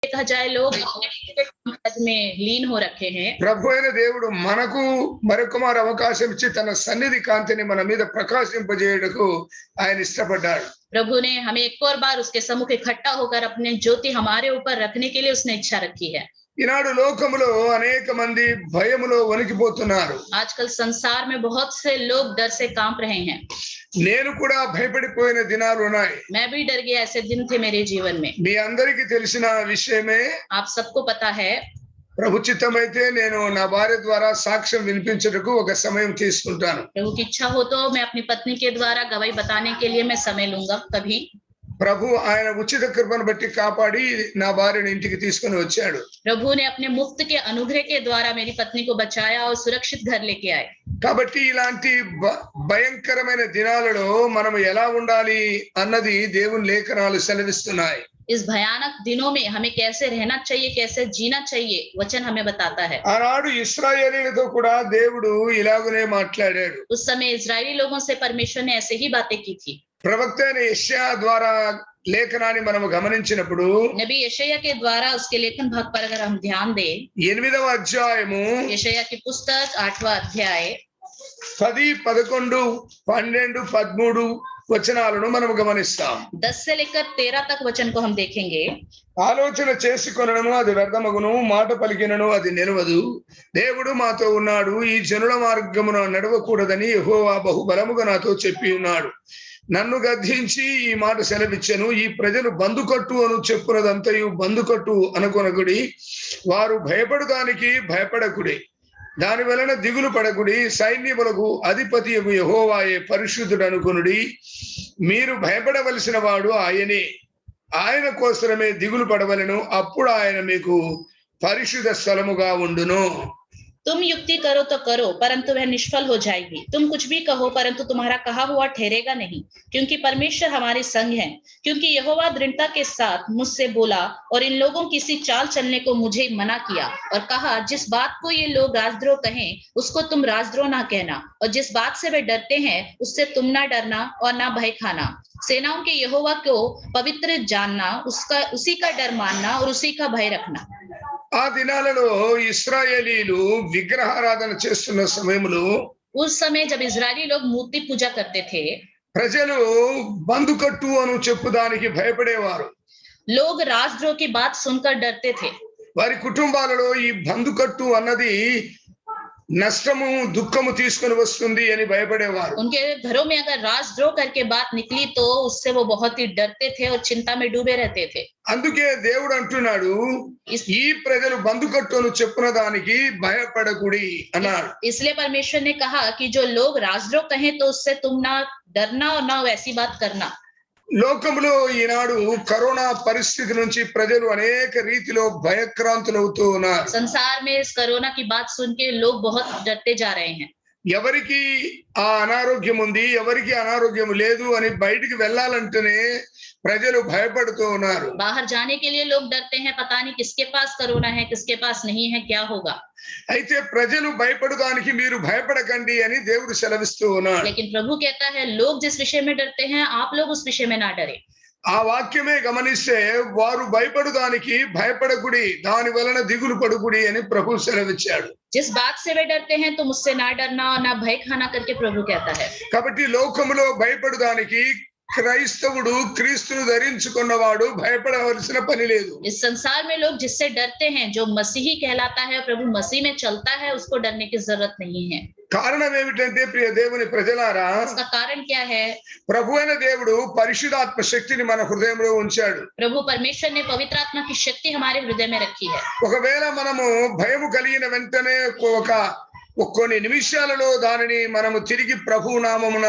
देखा जाए लोग में लीन हो रखे हैं। ప్రభు అయిన దేవుడు మనకు మరొక మారు అవకాశం ఇచ్చి తన సన్నిధి కాంతిని మన మీద ప్రకాశింపజేయుటకు ఆయన ఇష్టపడ్డాడు. प्रभु ने हमें एक और बार उसके सम्मुख इकट्ठा होकर अपने ज्योति हमारे ऊपर रखने के लिए उसने इच्छा रखी है। ఈనాడు లోకములో అనేక మంది భయములో వణికిపోతున్నారు. आजकल संसार में बहुत से लोग डर से कांप रहे हैं। నేను కూడా భయపడిపోయిన దినాలు ఉన్నాయి. मैं भी डर गया, ऐसे दिन थे मेरे जीवन में। మీ అందరికీ తెలిసిన విషయమే. आप सबको पता है। ప్రభు చిత్తమైతే నేను నా భార్య ద్వారా సాక్ష్యం వినిపించుటకు ఒక సమయం తీసుకుంటాను. प्रभु की इच्छा हो तो मैं अपनी पत्नी के द्वारा गवाही बताने के लिए मैं समय लूंगा कभी। ప్రభు ఆయన ఉచిత కృపను బట్టి కాపాడి నా భార్యను ఇంటికి తీసుకొని వచ్చాడు. प्रभु ने अपने मुफ्त के अनुग्रह के द्वारा मेरी पत्नी को बचाया और सुरक्षित घर लेके आए। కాబట్టి ఇలాంటి భయంకరమైన దినాలలో మనం ఎలా ఉండాలి అన్నది దేవుని లేఖనాలు సెలవిస్తున్నాయి. इस भयानक दिनों में हमें कैसे रहना चाहिए, कैसे जीना चाहिए, वचन हमें बताता है। ఆనాడు ఇశ్రాయేలీయులతో కూడా దేవుడు ఇలాగనే మాట్లాడాడు. उस समय इजरायली लोगों से परमेश्वर ने ऐसे ही बातें की थी। ప్రవక్త అయిన యెషయా ద్వారా లేఖనాన్ని మనం గమనించినప్పుడు नबी यशायाह के द्वारा उसके लेखन भाग पर अगर हम ध्यान दें, 8వ అధ్యాయము यशायाह की पुस्तक 8वां अध्याय 10, 11, 12, 13 వచనాలను మనం గమనిస్తాం. 10 से लेकर 13 तक वचन को हम देखेंगे। ఆలోచన చేసుకొనను అది వ్యర్థమగును, మాట పలికినను అది నిలవదు. దేవుడు మాతో ఉన్నాడు, ఈ జనుల మార్గమున నడవకూడదని యెహోవా బహుబలముగా నాతో చెప్పి ఉన్నాడు. నన్ను గద్దించి ఈ మాట సెలవిచ్చెను, ఈ ప్రజలు బందుకట్టు అను చెప్పునదంతయు బందుకట్టు అనుకొనకుడి, వారు భయపడుదానికి భయపడకుడి, దాని వలన దిగులు పడకుడి, సైన్యములకు అధిపతి యెహోవాయే పరిశుద్ధుడు అనుకొనుడి, మీరు భయపడవలసిన వాడు ఆయనే, ఆయన కోసమే దిగులు పడవలెను, అప్పుడు ఆయన మీకు పరిశుద్ధ స్థలముగా ఉండును. तुम युक्ति करो तो करो, परंतु वह निष्फल हो जाएगी। तुम कुछ भी कहो, परंतु तुम्हारा कहा हुआ ठहरेगा नहीं, क्योंकि परमेश्वर हमारे संग है। क्योंकि यहोवा दृढ़ता के साथ मुझसे बोला और इन लोगों की सी चाल चलने को मुझे मना किया और कहा, जिस बात को ये लोग राजद्रोह कहें उसको तुम राजद्रोह ना कहना, और जिस बात से वे डरते हैं उससे तुम ना डरना और ना भय खाना। सेनाओं के यहोवा को पवित्र जानना, उसका उसी का डर मानना और उसी का भय रखना। ఆ దినాలలో ఇశ్రాయేలీలు విగ్రహారాధన చేస్తున్న సమయంలో, उस समय जब इजरायली लोग मूर्ति पूजा करते थे, ప్రజలు బందుకట్టు అను చెప్పుదానికి భయపడేవారు. लोग राजद्रोह की बात सुनकर डरते थे। వారి కుటుంబాలలో ఈ బందుకట్టు అన్నది నష్టము దుఃఖము తీసుకొని వస్తుంది అని భయపడేవారు. उनके घरों में अगर राजद्रोह करके बात निकली तो उससे वो बहुत ही डरते थे और चिंता में डूबे रहते थे। అందుకే దేవుడు అంటున్నాడు, ఈ ప్రజలు బందుకట్టును చెప్పున దానికి భయపడకుడి అన్నాడు. इसलिए परमेश्वर ने कहा कि जो लोग राजद्रोह कहें तो उससे तुम ना डरना और ना वैसी बात करना। లోకములో ఈనాడు కరోనా పరిస్థితి నుంచి ప్రజలు అనేక రీతిలో భయక్రాంతులవుతూ ఉన్నారు. संसार में इस कोरोना की बात सुन के लोग बहुत डरते जा रहे हैं। ఎవరికి ఆ అనారోగ్యం ఉంది, ఎవరికి అనారోగ్యం లేదు అని బయటికి వెళ్ళాలంటేనే ప్రజలు భయపడుతూ ఉన్నారు. बाहर जाने के लिए लोग डरते हैं, पता नहीं किसके पास कोरोना है, किसके पास नहीं है, क्या होगा। అయితే ప్రజలు భయపడడానికి మీరు భయపడకండి అని దేవుడు సెలవిస్తూ ఉన్నాడు. लेकिन प्रभु कहता है, लोग जिस विषय में डरते हैं आप लोग उस विषय में ना डरे। ఆ వాక్యమే గమనిస్తే, వారు భయపడడానికి భయపడకుడి, దాని వలన దిగులు పడుకుడి అని ప్రభు సెలవిచ్చాడు. जिस बात से वे डरते हैं तुम उससे ना डरना और ना भय खाना करके प्रभु कहता है। కాబట్టి లోకములో భయపడడానికి క్రైస్తవుడు క్రీస్తును ధరించుకున్నవాడు భయపడవలసిన పని లేదు. इस संसार में लोग जिससे डरते हैं, जो मसीही कहलाता है, प्रभु मसीह में चलता है, उसको डरने की जरूरत नहीं है। కారణం ఏమిటంటే ప్రియ దేవుని ప్రజలారా, इसका कारण क्या है? ప్రభు అయిన దేవుడు పరిశుద్ధాత్మ శక్తిని మన హృదయంలో ఉంచాడు. प्रभु परमेश्वर ने पवित्र आत्मा की शक्ति हमारे हृदय में रखी है। ఒకవేళ మనము భయము కలిగిన వెంటనే కొన్ని నిమిషాలలో దానిని మనము తిరిగి ప్రభు నామమున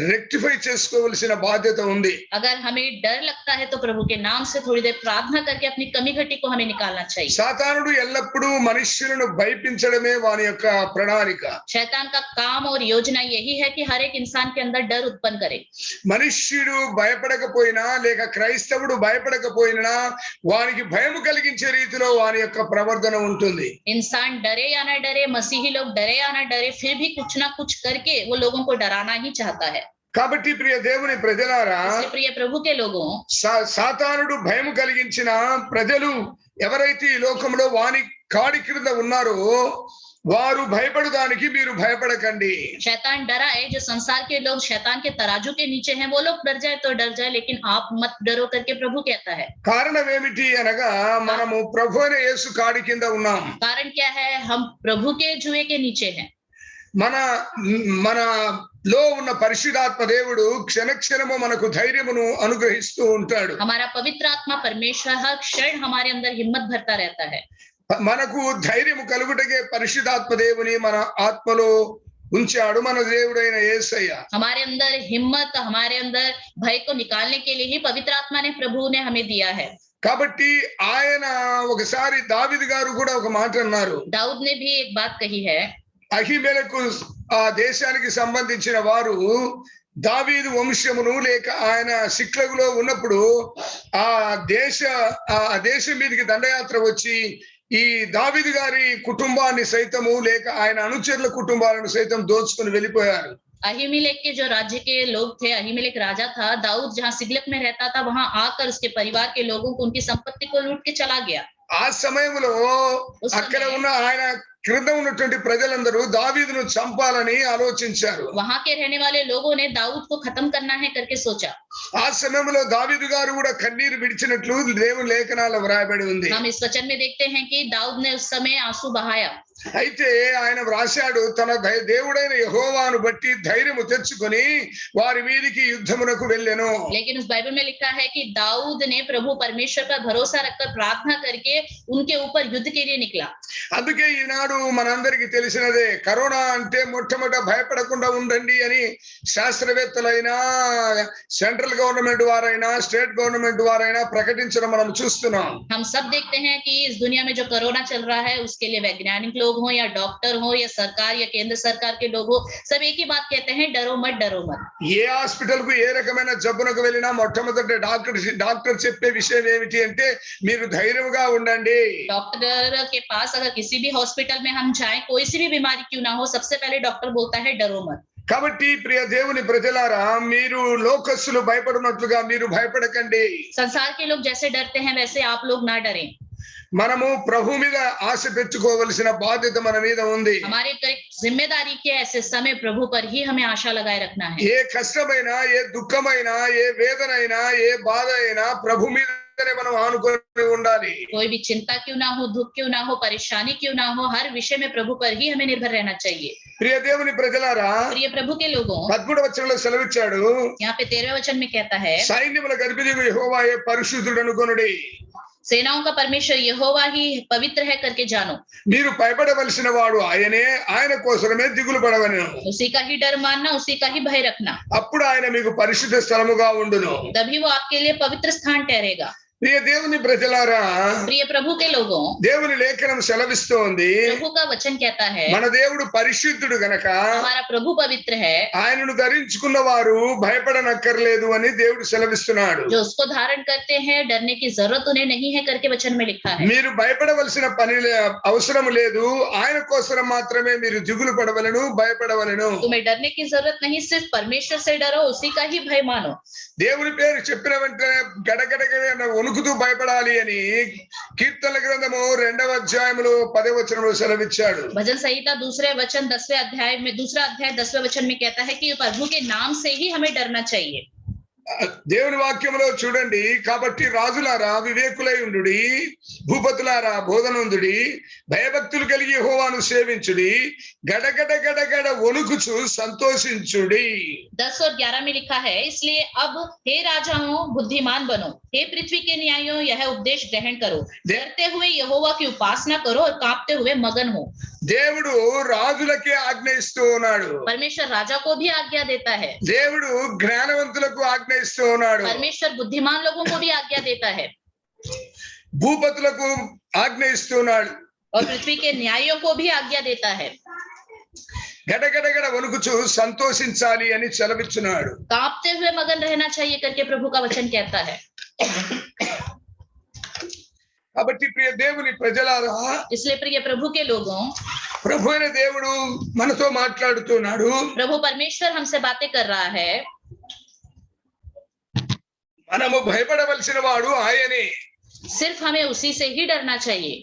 రెక్టిఫై చేసుకోవలసిన బాధ్యత ఉంది. अगर हमें डर लगता है तो प्रभु के नाम से थोड़ी देर प्रार्थना करके अपनी कमी घटी को हमें निकालना चाहिए। సాతానుడు ఎల్లప్పుడూ మనుష్యులను భయపించడమే వాని యొక్క ప్రణాళిక. शैतान का काम और योजना यही है कि हर एक इंसान के अंदर डर उत्पन्न करे। మనుష్యుడు భయపడకపోయినా లేక క్రైస్తవుడు భయపడకపోయినా వానికి భయము కలిగించే రీతిలో వాని యొక్క ప్రవర్తన ఉంటుంది. इंसान डरे या ना डरे, मसीही लोग डरे या ना डरे, फिर भी कुछ ना कुछ करके वो लोगों को डराना ही चाहता है। కాబట్టి ప్రియ దేవుని ప్రజలారా, इसलिए प्रिय प्रभु के लोगों, సాతానుడు భయం కలిగించిన ప్రజలు ఎవరైతే ఈ లోకంలో వాని కాడి క్రింద ఉన్నారో వారు భయపడడానికి మీరు భయపడకండి. शैतान डरा है, जो संसार के लोग शैतान के तराजू के नीचे हैं, वो लोग डर जाए तो डर जाए, लेकिन आप मत डरो करके प्रभु कहता है। కారణం ఏమిటి అనగా మనము ప్రభు అయిన యేసు కాడి కింద ఉన్నాం. कारण क्या है? हम प्रभु के जुए के नीचे हैं। మనలో ఉన్న పరిశుద్ధాత్మ దేవుడు క్షణక్షణము మనకు ధైర్యమును అనుగ్రహిస్తూ ఉంటాడు. हमारा पवित्र आत्मा परमेश्वर हर क्षण हमारे अंदर हिम्मत भरता रहता है। మనకు ధైర్యము కలుగుటకే పరిశుద్ధాత్మ దేవుని మన ఆత్మలో ఉంచాడు మన దేవుడైన యేసయ్య. हमारे अंदर हिम्मत, हमारे अंदर भय को निकालने के लिए ही पवित्र आत्मा ने प्रभु ने हमें दिया है। కాబట్టి ఆయన ఒకసారి దావీదు గారు కూడా ఒక మాట అన్నారు. दाऊद ने भी एक बात कही है। అహిమెలకు ఆ దేశానికి సంబంధించిన వారు దావీదు వంశమును లేక ఆయన సిక్లగులో ఉన్నప్పుడు ఆ దేశం మీదకి దండయాత్ర వచ్చి ఈ దావీదు గారి కుటుంబాన్ని సైతము లేక ఆయన అనుచరుల కుటుంబాలను సైతం దోచుకుని వెళ్ళిపోయారు. अहीमेलेक के जो राज्य के लोग थे, अहीमेलेक राजा था, दाऊद जहाँ सिगलक में रहता था, वहां आकर उसके परिवार के लोगों को, उनकी संपत्ति को लूट के चला गया। ఆ సమయంలో అక్కడ ఉన్న ఆయన క్రింద ఉన్నటువంటి ప్రజలందరూ దావీదును చంపాలని ఆలోచించారు. वहां के रहने वाले लोगों ने दाऊद को खत्म करना है करके सोचा। ఆ సమయంలో దావీదు గారు కూడా కన్నీరు విడిచినట్లు దేవుని లేఖనాల్లో వ్రాయబడి ఉంది. हम इस वचन में देखते हैं कि दाऊद ने उस समय आंसू बहाया। అయితే ఆయన వ్రాశాడు, తన దేవుడైన యెహోవాను బట్టి ధైర్యము తెచ్చుకొని వారి మీదికి యుద్ధమునకు వెళ్ళెను. लेकिन उस बाइबल में लिखा है कि दाऊद ने प्रभु परमेश्वर पर भरोसा रखकर प्रार्थना करके उनके ऊपर युद्ध के लिए निकला। అందుకే ఈనాడు మనందరికీ తెలిసినదే, కరోనా అంటే మొట్టమొదట భయపడకుండా ఉండండి అని శాస్త్రవేత్తలైనా సెంట్రల్ గవర్నమెంట్ వారైనా స్టేట్ గవర్నమెంట్ వారైనా ప్రకటించడం మనం చూస్తున్నాం. हम सब देखते हैं कि इस दुनिया में जो कोरोना चल रहा है, उसके लिए वैज्ञानिक लोग हो या डॉक्टर हो या सरकार या केंद्र सरकार के लोग हो, सब एक ही बात कहते हैं, डरो मत, डरो मत। ఏ హాస్పిటల్ కు ఏ రకమైన జబ్బునకు వెళ్ళినా మొట్టమొదట డాక్టర్ చెప్పే విషయం ఏమిటి అంటే మీరు ధైర్యంగా ఉండండి. डॉक्टर के पास अगर किसी भी हॉस्पिटल में हम जाएं, कोई सी भी बीमारी क्यों ना हो, सबसे पहले डॉक्टर बोलता है डरो मत। కాబట్టి ప్రియ దేవుని ప్రజలారా, మీరు లోకస్తులు భయపడినట్లుగా మీరు భయపడకండి. संसार के लोग जैसे डरते हैं वैसे आप लोग ना डरें। మనము ప్రభు మీద ఆశ పెట్టుకోవలసిన బాధ్యత మన మీద ఉంది. हमारी एक जिम्मेदारी के ऐसे समय प्रभु पर ही हमें आशा लगाए रखना है। ఏ కష్టమైనా, ఏ దుఃఖమైనా, ఏ వేదనైనా, ఏ బాధ అయినా ప్రభు మీదనే మనం ఆనుకొని ఉండాలి. कोई भी चिंता क्यों ना हो, दुख क्यों ना हो, परेशानी क्यों ना हो, हर विषय में प्रभु पर ही हमें निर्भर रहना चाहिए। ప్రియ దేవుని ప్రజలారా, प्रिय प्रभु के लोगों, 13వ వచనంలో సెలవిచ్చాడు, यहाँ पे 13वें वचन में कहता है, సైన్యముల అధిపతియగు యెహోవాయే పరిశుద్ధుడు అనుకొనుడి. सेनाओं का परमेश्वर यहोवा ही पवित्र है करके जानो। మీరు భయపడవలసిన వాడు ఆయనే, ఆయన కోసమే దిగులు పడవలెను. उसी का ही डर मानना, उसी का ही भय रखना, అప్పుడు ఆయన మీకు పరిశుద్ధ స్థలముగా ఉండును. तभी वो आपके लिए पवित्र स्थान ठहरेगा। ప్రియ దేవుని ప్రజలారా, प्रिय प्रभु के लोगों, దేవుని లేఖనం సెలవిస్తోంది, प्रभु का वचन कहता है, మన దేవుడు పరిశుద్ధుడు గనక हमारा प्रभु पवित्र है, ఆయనను ధరించుకున్న వారు భయపడనక్కర్లేదు అని దేవుడు సెలవిస్తున్నాడు. जो उसको धारण करते हैं डरने की जरूरत उन्हें नहीं है करके वचन में लिखा है। మీరు భయపడవలసిన పని అవసరం లేదు, ఆయన కోసం మాత్రమే మీరు దిగులు పడవలను, భయపడవలను. तुम्हें डरने की जरूरत नहीं, सिर्फ परमेश्वर से डरो, उसी का ही भय मानो। దేవుని పేరు చెప్పిన వెంటనే గడగడగడ వణుకుతూ భయపడాలి అని కీర్తనల గ్రంథము 2వ అధ్యాయములో 10వ వచనంలో సెలవిచ్చాడు. भजन संहिता दूसरा अध्याय 10वें वचन में कहता है कि प्रभु के नाम से ही हमें डरना चाहिए। దేవుని వాక్యములో చూడండి, కాబట్టి రాజులారా వివేకులై ఉండుడి, భూపతులారా బోధనందుడి, భయభక్తులు కలిగి యెహోవాను సేవించుడి, గడగడ గడగడ వణుకుచు సంతోషించుడి. 10 और 11 में लिखा है, इसलिए अब हे राजाओं बुद्धिमान बनो, हे पृथ्वी के न्यायों यह उपदेश ग्रहण करो, डरते हुए यहोवा की उपासना करो और कांपते हुए मगन हो। దేవుడు రాజులకే ఆజ్ఞ ఇస్తూ ఉన్నాడు. परमेश्वर राजा को भी आज्ञा देता है। దేవుడు జ్ఞానవంతులకు ఆజ్ఞ ఇస్తూ ఉన్నాడు. परमेश्वर बुद्धिमान लोगों को भी आज्ञा देता है, భూపతులకు ఆజ్ఞ ఇస్తున్నాడు, और पृथ्वी के न्यायों को भी आज्ञा देता है। గడగడగడ వణుకుచు సంతోషించాలి అని సెలవిచ్చున్నాడు. कांपते हुए मगन रहना चाहिए करके प्रभु का वचन कहता है। కాబట్టి ప్రియ దేవుని ప్రజలారా, इसलिए प्रिय प्रभु के लोगों, ప్రభు అయిన దేవుడు మనతో మాట్లాడుతున్నాడు. प्रभु परमेश्वर हमसे बातें कर रहा है। మనము భయపడవలసిన వాడు ఆయనే. सिर्फ हमें उसी से ही डरना चाहिए।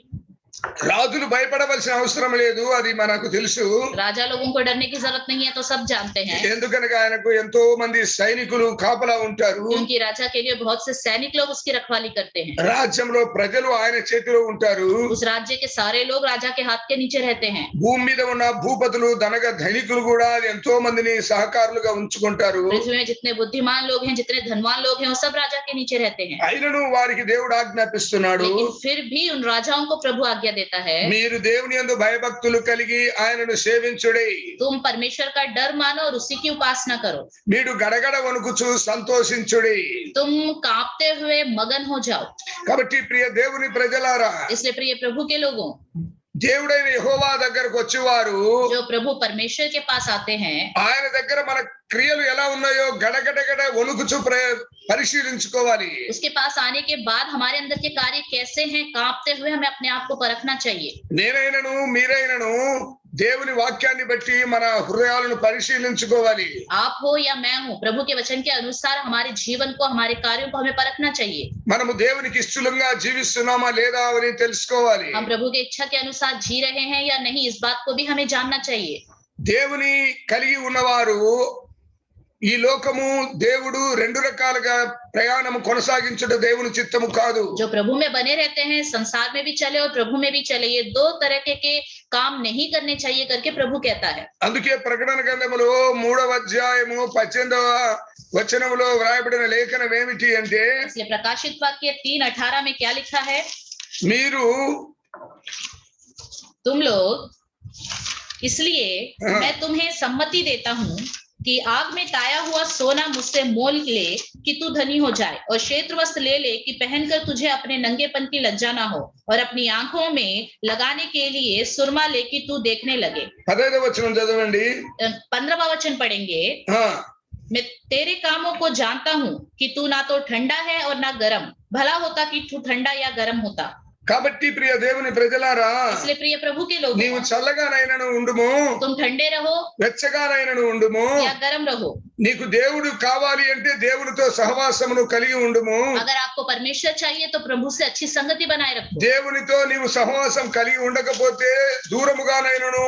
రాజులు భయపడవలసిన అవసరం లేదు, అది మనకు తెలుసు. राजा लोगों को डरने की जरूरत नहीं है, तो सब जानते हैं। ఎందుకనగా ఆయనకు ఎంతో మంది సైనికులు కాపలా ఉంటారు. क्योंकि राजा के लिए बहुत से सैनिक लोग उसकी रखवाली करते हैं। రాజ్యంలో ప్రజలు ఆయన చేతిలో ఉంటారు. उस राज्य के सारे लोग राजा के हाथ के नीचे रहते हैं। భూమి మీద ఉన్న భూపతులు ధనక ధనికులు కూడా ఎంతో మందిని సహకారులుగా ఉంచుకుంటారు. पृथ्वी में जितने बुद्धिमान लोग हैं, जितने धनवान लोग हैं, वो सब राजा के नीचे रहते हैं। అయినను వారికి దేవుడు ఆజ్ఞాపిస్తున్నాడు, लेकिन फिर भी उन राजाओं को प्रभु आज्ञा देता है, మీరు దేవుని యందు భయభక్తులు కలిగి ఆయనను సేవించుడి. तुम परमेश्वर का डर मानो और उसी की उपासना करो। మీరు గడగడ వణుకుచు సంతోషించుడి. तुम कांपते हुए मगन हो जाओ। కాబట్టి ప్రియ దేవుని ప్రజలారా, इसलिए प्रिय प्रभु के लोगों, దేవుడైన యెహోవా దగ్గరకు వచ్చేవారు जो प्रभु परमेश्वर के पास आते हैं, ఆయన దగ్గర మన క్రియలు ఎలా ఉన్నాయో గడగడగడ వణుకుచు పరిశీలించుకోవాలి. उसके पास आने के बाद हमारे अंदर के कार्य कैसे हैं, कांपते हुए हमें अपने आप को परखना चाहिए। నేనైనను మీరైనను దేవుని వాక్యాన్ని బట్టి మన హృదయాలను పరిశీలించుకోవాలి. आप हो या मैं हूँ, प्रभु के वचन के अनुसार हमारे जीवन को, हमारे कार्यों को हमें परखना चाहिए। మనము దేవునికి ఇష్టలుగా జీవిస్తున్నామా లేదా అని తెలుసుకోవాలి. हम प्रभु की इच्छा के अनुसार जी रहे हैं या नहीं, इस बात को भी हमें जानना चाहिए। దేవుని కలిగి ఉన్నవారు ఈ లోకము దేవుడు రెండు రకాలుగా ప్రయాణము కొనసాగించుట దేవుని చిత్తము కాదు. जो प्रभु में बने रहते हैं, संसार में भी चले और प्रभु में भी चले, ये दो तरह के काम नहीं करने चाहिए करके प्रभु कहता है। అందుకే ప్రకటన గ్రంథములో 3వ అధ్యాయము 18వ వచనములో వ్రాయబడిన లేఖనం ఏమిటి అంటే, इसलिए प्रकाशित वाक्य 3:18 में क्या लिखा है, మీరు तुम लोग, इसलिए मैं तुम्हें सम्मति देता हूँ कि आग में ताया हुआ सोना मुझसे मोल ले कि तू धनी हो जाए, और क्षेत्र वस्त्र ले ले कि पहनकर तुझे अपने नंगेपन की लज्जा ना हो, और अपनी आंखों में लगाने के लिए सुरमा ले कि तू देखने लगे। 15వ వచనం చదవండి. 15वां वचन पढ़ेंगे। मैं तेरे कामों को जानता हूँ कि तू ना तो ठंडा है और ना गर्म, भला होता कि तू ठंडा या गर्म होता। కాబట్టి ప్రియ దేవుని ప్రజలారా, इसलिए प्रिय प्रभु के लोग, నీవు చల్లగానైనను ఉండుము, तुम ठंडे रहो వెచ్చగానైనను ఉండుము. या गर्म रहो। నీకు దేవుడు కావాలి అంటే దేవునితో సహవాసమును కలిగి ఉండుము. अगर आपको परमेश्वर चाहिए तो प्रभु से अच्छी संगति बनाए रखो। దేవునితో నీవు సహవాసం కలిగి ఉండకపోతే దూరముగానైనను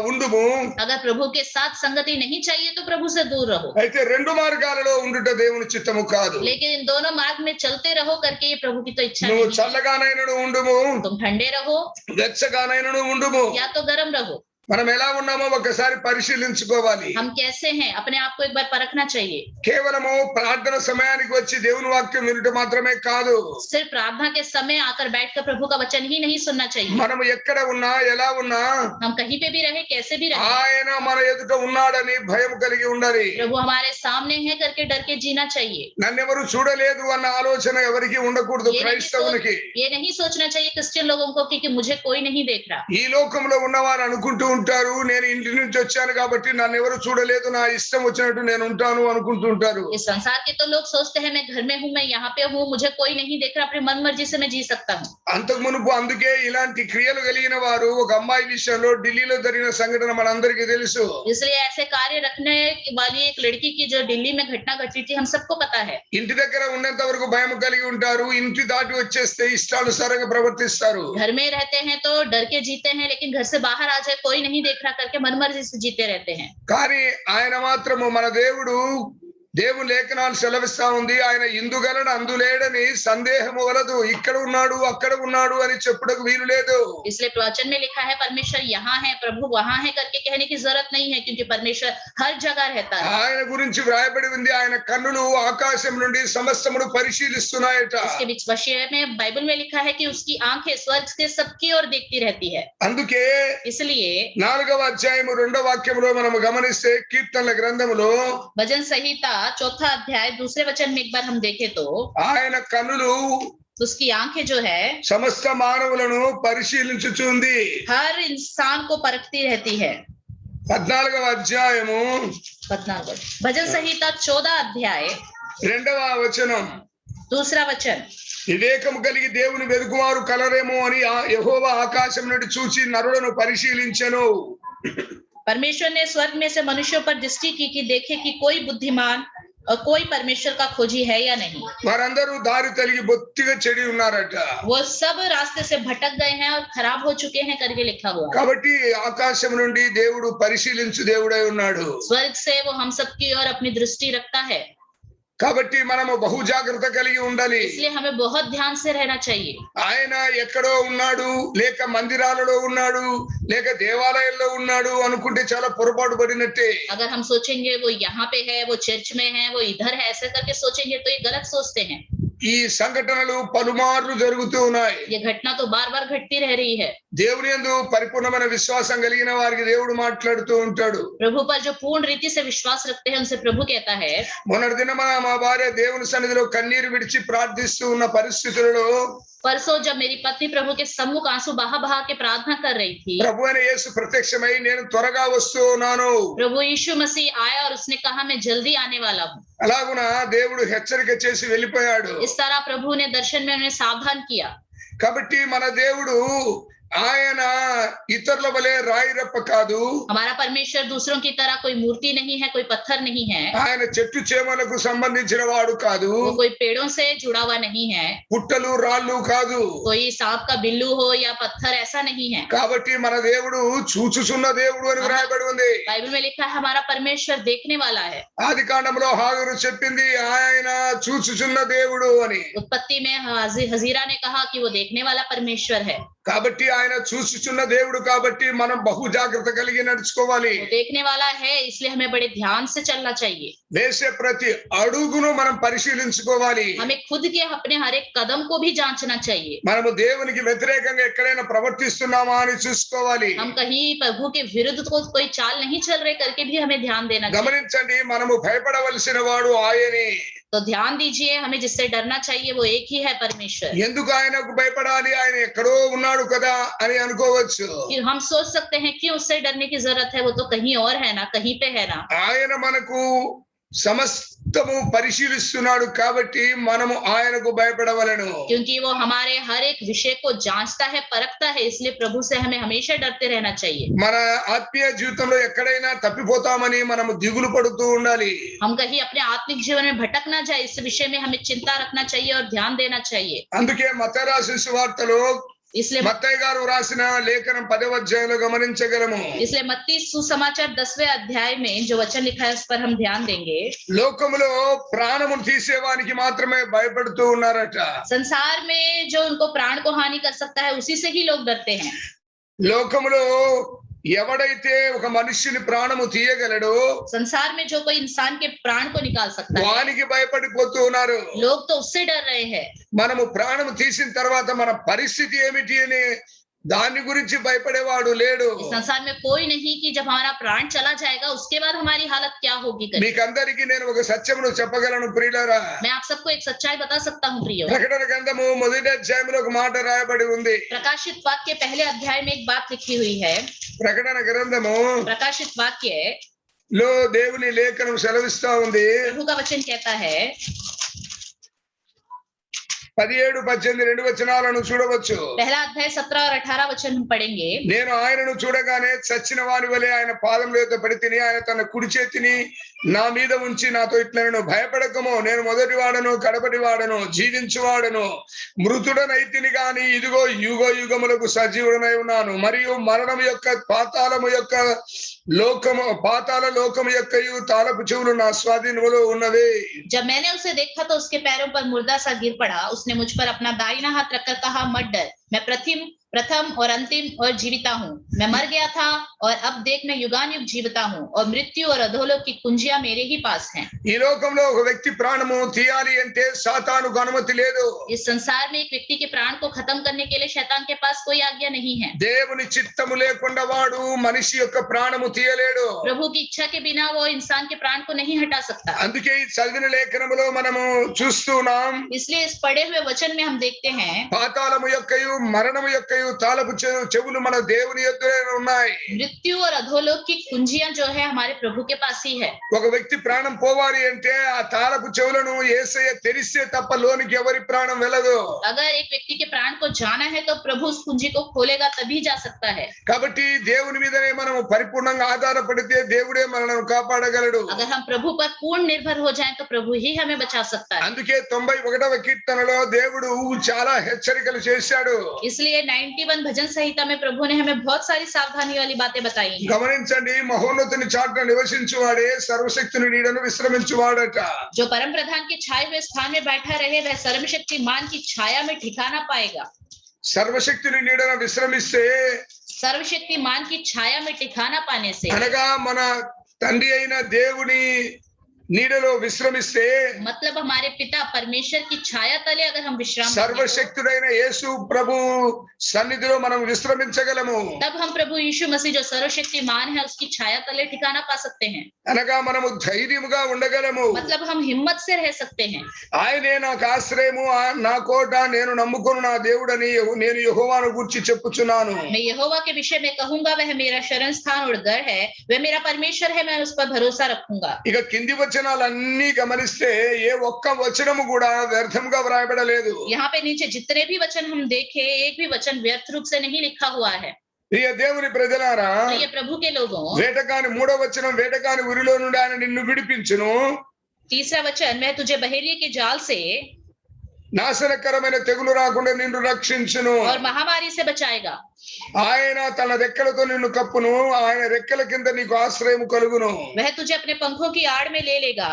ఉండుము. अगर प्रभु के साथ संगति नहीं चाहिए तो प्रभु से दूर रहो। అయితే రెండు మార్గాలలో ఉండుట దేవుని చిత్తము కాదు. लेकिन इन दोनों मार्ग में चलते रहो करके ये प्रभु की तो इच्छा నువ్వు नहीं है। చల్లగానైనను ఉండుము, तुम ठंडे रहो వెచ్చగానైనను ఉండుము. या तो गर्म रहो। మనం ఎలా ఉన్నామో ఒకసారి పరిశీలించుకోవాలి. हम कैसे हैं, अपने आप को एक बार परखना चाहिए। కేవలము ప్రార్థన సమయానికి వచ్చి దేవుని వాక్యం వినుట మాత్రమే కాదు, सिर्फ प्रार्थना के समय आकर बैठकर प्रभु का वचन ही नहीं सुनना चाहिए। మనము ఎక్కడ ఉన్నా ఎలా ఉన్నా हम कहीं पे भी रहे, कैसे भी रहे, ఆయన మన ఎదుట ఉన్నాడని భయం కలిగి ఉండాలి. प्रभु हमारे सामने है करके डर के जीना चाहिए। నన్నెవరు చూడలేదు అన్న ఆలోచన ఎవరికి ఉండకూడదు క్రైస్తవునికి. ये नहीं सोचना चाहिए क्रिश्चियन लोगों को कि मुझे कोई नहीं देख रहा। ఈ లోకంలో ఉన్నవారు అనుకుంటూ ఉంటారు, నేను ఇంటి నుంచి వచ్చాను కాబట్టి నన్ను ఎవరు చూడలేదు, నా ఇష్టం వచ్చినట్టు నేను ఉంటాను అనుకుంటూ ఉంటారు. इस संसार के तो लोग सोचते हैं मैं घर में हूँ, मैं यहाँ पे हूँ, मुझे कोई नहीं देख रहा, अपनी मन मर्जी से मैं जी सकता हूँ। అంతకు మునుపు అందుకే ఇలాంటి క్రియలు కలిగిన వారు ఒక అమ్మాయి విషయంలో ఢిల్లీలో జరిగిన సంఘటన మనందరికీ తెలుసు. इसलिए ऐसे कार्य रखने वाली एक लड़की की जो दिल्ली में घटना घटी थी, हम सबको पता है। ఇంటి దగ్గర ఉన్నంత వరకు భయం కలిగి ఉంటారు, ఇంటి దాటి వచ్చేస్తే ఇష్టానుసారంగా ప్రవర్తిస్తారు. घर में रहते हैं तो डर के जीते हैं, लेकिन घर से बाहर आ जाए कोई नहीं देख रहा करके मनमर्जी से जीते रहते हैं। కానీ ఆయన మాత్రము మన దేవుడు, దేవుని లేఖనాలు సెలవిస్తా ఉంది, ఆయన ఇందుగలడు అందులేడని సందేహము వలదు, ఇక్కడ ఉన్నాడు అక్కడ ఉన్నాడు అని చెప్పుటకు వీలు లేదు. इसलिए वचन में लिखा है परमेश्वर यहाँ है, प्रभु वहाँ है करके कहने की जरूरत नहीं है, क्योंकि परमेश्वर हर जगह रहता है। ఆయన గురించి వ్రాయబడి ఉంది, ఆయన కన్నులు ఆకాశం నుండి సమస్తమును పరిశీలిస్తున్నాయట. इसके बीच विषय में बाइबल में लिखा है कि उसकी आंखें स्वर्ग से सबकी ओर देखती रहती है। అందుకే इसलिए 4వ అధ్యాయము 2వ వాక్యములో మనము గమనిస్తే కీర్తనల గ్రంథములో भजन संहिता 4 अध्याय 2 वचन में एक बार हम देखें तो ఆయన కన్నులు उसकी आंखें जो है సమస్త మానవులను పరిశీలించుచుంది. हर इंसान को परखती रहती है। 14వ అధ్యాయము 14 भजन संहिता 14 अध्याय 2వ వచనం, 2 वचन, వివేకము కలిగి దేవుని వెదుకువారు కలరేమో అని యెహోవా ఆకాశం నుండి చూచి నరులను పరిశీలించెను. परमेश्वर ने स्वर्ग में से मनुष्यों पर दृष्टि की कि देखे कि कोई बुद्धिमान और कोई परमेश्वर का खोजी है या नहीं। వారందరూ దారి తొలగి బొత్తిగా చెడి ఉన్నారట. वो सब रास्ते से भटक गए हैं और खराब हो चुके हैं करके लिखा हुआ है। కాబట్టి ఆకాశం నుండి దేవుడు పరిశీలించు దేవుడై ఉన్నాడు. स्वर्ग से वो हम सब की ओर अपनी दृष्टि रखता है। కాబట్టి మనము బహు జాగ్రత్త కలిగి ఉండాలి. इसलिए हमें बहुत ध्यान से रहना चाहिए। ఆయన ఎక్కడో ఉన్నాడు, లేక మందిరాలలో ఉన్నాడు, లేక దేవాలయంలో ఉన్నాడు అనుకుంటే చాలా పొరపాటు పడినట్టే. अगर हम सोचेंगे वो यहाँ पे है, वो चर्च में है, वो इधर है, ऐसे करके सोचेंगे तो ये गलत सोचते हैं। ఈ సంఘటనలు పలుమార్లు జరుగుతూ ఉన్నాయి. ये घटना तो बार बार घटती रह रही है। దేవుని యందు పరిపూర్ణమైన విశ్వాసం కలిగిన వారికి దేవుడు మాట్లాడుతూ ఉంటాడు. प्रभु पर जो पूर्ण रीति से विश्वास रखते हैं उनसे प्रभु कहता है। మొన్నటి దిన మా భార్య దేవుని సన్నిధిలో కన్నీరు విడిచి ప్రార్థిస్తూ ఉన్న పరిస్థితులలో परसों जब मेरी पत्नी प्रभु के सम्मुख आंसू बहा बहा के प्रार्थना कर रही थी, ప్రభు అయిన యేసు ప్రత్యక్షమై నేను త్వరగా వస్తూ ఉన్నాను. प्रभु यीशु मसीह आया और उसने कहा मैं जल्दी आने वाला हूँ। అలాగున దేవుడు హెచ్చరిక చేసి వెళ్ళిపోయాడు. इस तरह प्रभु ने दर्शन में उन्हें सावधान किया। కాబట్టి మన దేవుడు ఆయన ఇతరుల వలె రాయిరప్ప కాదు. हमारा परमेश्वर दूसरों की तरह कोई मूर्ति नहीं है, कोई पत्थर नहीं है। ఆయన చెట్టు చేమలకు సంబంధించిన వాడు కాదు. वो कोई पेड़ों से जुड़ा हुआ नहीं है, పుట్టలు రాళ్ళు కాదు. कोई सांप का बिल्लू हो या पत्थर, ऐसा नहीं है। కాబట్టి మన దేవుడు చూచుచున్న దేవుడు అని వ్రాయబడి ఉంది. बाइबल में लिखा है हमारा परमेश्वर देखने वाला है। ఆది కాండంలో హాగరు చెప్పింది ఆయన చూచుచున్న దేవుడు అని. उत्पत्ति में हजीरा ने कहा कि वो देखने वाला परमेश्वर है। కాబట్టి ఆయన చూచుచున్న దేవుడు కాబట్టి మనం బహు జాగ్రత్త కలిగి నడుచుకోవాలి. वो देखने वाला है, इसलिए हमें बड़े ध्यान से चलना चाहिए। వేసే ప్రతి అడుగును మనం పరిశీలించుకోవాలి. हमें खुद के अपने हर एक कदम को भी जांचना चाहिए। మనము దేవునికి వ్యతిరేకంగా ఎక్కడైనా ప్రవర్తిస్తున్నామా అని చూసుకోవాలి. हम कहीं प्रभु के विरुद्ध को कोई चाल नहीं चल रहे करके भी हमें ध्यान देना चाहिए। గమనించండి, మనము భయపడవలసిన వాడు ఆయనే. तो ध्यान दीजिए, हमें जिससे डरना चाहिए वो एक ही है परमेश्वर। ఎందుకు ఆయనకు భయపడాలి, ఆయన ఎక్కడో ఉన్నాడు కదా అని అనుకోవచ్చు. हम सोच सकते हैं क्यों उससे डरने की जरूरत है, वो तो कहीं और है ना, कहीं पे है ना। ఆయన మనకు సమస్తము పరిశీలిస్తున్నాడు కాబట్టి మనము ఆయనకు భయపడవలెను. क्योंकि वो हमारे हर एक विषय को जांचता है, परखता है, इसलिए प्रभु से हमें हमेशा डरते रहना चाहिए। మన ఆత్మీయ జీవితంలో ఎక్కడైనా తప్పిపోతామని మనము దిగులు పడుతూ ఉండాలి. हम कहीं अपने आत्मिक जीवन में भटक ना जाए, इस विषय में हमें चिंता रखना चाहिए और ध्यान देना चाहिए। అందుకే మత్తయి రాసిన సువార్తలో इसलिए మత్తయి గారు రాసిన లేఖనం 10వ అధ్యాయంలో గమనించగలము. इसलिए मत्ती सुसमाचार 10वें अध्याय में जो वचन लिखा है उस पर हम ध्यान देंगे। లోకములో ప్రాణమును తీసేవానికి మాత్రమే భయపడుతూ ఉన్నారట. संसार में जो उनको प्राण को हानि कर सकता है उसी से ही लोग डरते हैं। లోకములో ఎవడైతే ఒక మనుష్యుని ప్రాణము తీయగలడో संसार में जो कोई इंसान के प्राण को निकाल सकता है, వానికి భయపడిపోతూ ఉన్నారు. लोग तो उससे डर रहे हैं। మనము ప్రాణము తీసిన తర్వాత మన పరిస్థితి ఏమిటి అని దాని గురించి భయపడేవాడు లేడు. इस संसार में कोई नहीं कि जब हमारा प्राण चला जाएगा उसके बाद हमारी हालत क्या होगी करके। మీకందరికీ నేను ఒక సత్యమును చెప్పగలను ప్రియులారా. मैं आप सबको एक सच्चाई बता सकता हूँ प्रियो। ప్రకటన గ్రంథము 1వ అధ్యాయంలో ఒక మాట రాయబడి ఉంది. प्रकाशित वाक्य पहले अध्याय में एक बात लिखी हुई है। ప్రకటన గ్రంథము प्रकाशित वाक्य లో దేవుని లేఖనం సెలవిస్తా ఉంది. प्रभु का वचन कहता है, 17, 18 రెండు వచనాలను చూడవచ్చు. पहला अध्याय 17 और 18 वचन हम पढ़ेंगे। నేను ఆయనను చూడగానే చచ్చిన వాని వలె ఆయన పాదముల యొద్ద పడి తిని, ఆయన తన కుడి చేతిని నా మీద ఉంచి నాతో ఇట్లనెను, భయపడకము, నేను మొదటి వాడను కడపటి వాడను జీవించువాడను, మృతుడనైతిని గాని ఇదిగో యుగ యుగములకు సజీవుడనై ఉన్నాను, మరియు మరణం యొక్క పాతాళ లోకము యొక్కయు తాళపు చెవులు నా స్వాధీనములో ఉన్నవి. जब मैंने उसे देखा तो उसके पैरों पर मुर्दा सा गिर पड़ा। उसने मुझ पर अपना दाहिना हाथ रखकर कहा, मत डर, मैं प्रथम और अंतिम और जीविता हूँ। मैं मर गया था और अब देख मैं युगानुयुग जीविता हूँ, और मृत्यु और अधोलोक की कुंजियां मेरे ही पास हैं। ఈ లోకంలో ఒక వ్యక్తి ప్రాణము తీయాలి అంటే సాతానుకు అనుమతి లేదు. इस संसार में एक व्यक्ति के प्राण को खत्म करने के लिए शैतान के पास कोई आज्ञा नहीं है। దేవుని చిత్తము లేకుండా వాడు మనిషి యొక్క ప్రాణము తీయలేడు. प्रभु की इच्छा के बिना वो इंसान के प्राण को नहीं हटा सकता। అందుకే ఈ చదివిన లేఖనములో మనము చూస్తున్నాం, इसलिए इस पढ़े हुए वचन में हम देखते हैं పాతాళము యొక్కయు మరణము యొక్కయు తాళపు చెవులు మన దేవుని యొద్దనే ఉన్నాయి. मृत्यु और अधोलोक की कुंजियां जो है हमारे प्रभु के पास ही है. ఒక వ్యక్తి ప్రాణం పోవాలి అంటే ఆ తాళపు చెవులను యేసయ్య తెరిస్తే తప్ప లోనికి ఎవరి ప్రాణం వెళ్ళదు. अगर एक व्यक्ति के प्राण को जाना है तो प्रभु उस कुंजी को खोलेगा तभी जा सकता है. కాబట్టి దేవుని మీదనే మనం పరిపూర్ణంగా ఆధారపడితే దేవుడే మనల్ని కాపాడగలడు. अगर हम प्रभु पर पूर्ण निर्भर हो जाएं तो प्रभु ही हमें बचा सकता है. అందుకే 91వ కీర్తనలో దేవుడు చాలా హెచ్చరికలు చేశాడు. इसलिए 91 भजन संहिता में प्रभु ने हमें बहुत सारी सावधानी वाली बातें बताई हैं. గమనించండి, మహోన్నతుని చాటున నివసించువాడే సర్వశక్తుని నీడను విశ్రమించువాడట. जो परम प्रधान के छाए हुए स्थान में बैठा रहे वह सर्वशक्तिमान की छाया में ठिकाना पाएगा. సర్వశక్తుని నీడను విశ్రమిస్తే सर्वशक्तिमान की छाया में ठिकाना पाने से అనగా మన తండ్రి అయిన దేవుని నీడలో విశ్రమిస్తే मतलब हमारे पिता परमेश्वर की छाया तले अगर हम विश्राम करें, సర్వశక్తుడైన యేసు ప్రభు సన్నిధిలో మనం విశ్రమించగలము. तब हम प्रभु यीशु मसीह जो सर्वशक्तिमान है उसकी छाया तले ठिकाना पा सकते हैं. అనగా మనము ధైర్యముగా ఉండగలము. मतलब हम हिम्मत से रह सकते हैं. ఆయనే నాకు ఆశ్రయము, నా కోట, నేను నమ్ముకున్న నా దేవుడని నేను యెహోవాను గూర్చి చెప్పుచున్నాను. मैं यहोवा के विषय में कहूंगा वह मेरा शरण स्थान और गढ़ है, वह मेरा परमेश्वर है, मैं उस पर भरोसा रखूंगा. ఇక కింది వచనాలన్నీ గమనిస్తే ఏ ఒక్క వచనము కూడా వ్యర్థంగా వ్రాయబడలేదు. यहाँ पे नीचे जितने भी वचन हम देखे एक भी वचन व्यर्थ रूप से नहीं लिखा हुआ है. ప్రియ దేవుని ప్రజలారా, तो ये प्रभु के लोगों, వేటకాని 3వ వచనం, వేటకాని ఉరిలో నుండి ఆయన నిన్ను విడిపించును, तीसरा वचन, मैं तुझे बहेलिये के जाल से నాశనకరమైన తెగులు రాకుండా నిన్ను రక్షించును. और महामारी से बचाएगा. ఆయన తన రెక్కలతో నిన్ను కప్పును, ఆయన రెక్కల కింద నీకు ఆశ్రయం కలుగును. वह तुझे अपने पंखों की आड़ में ले लेगा.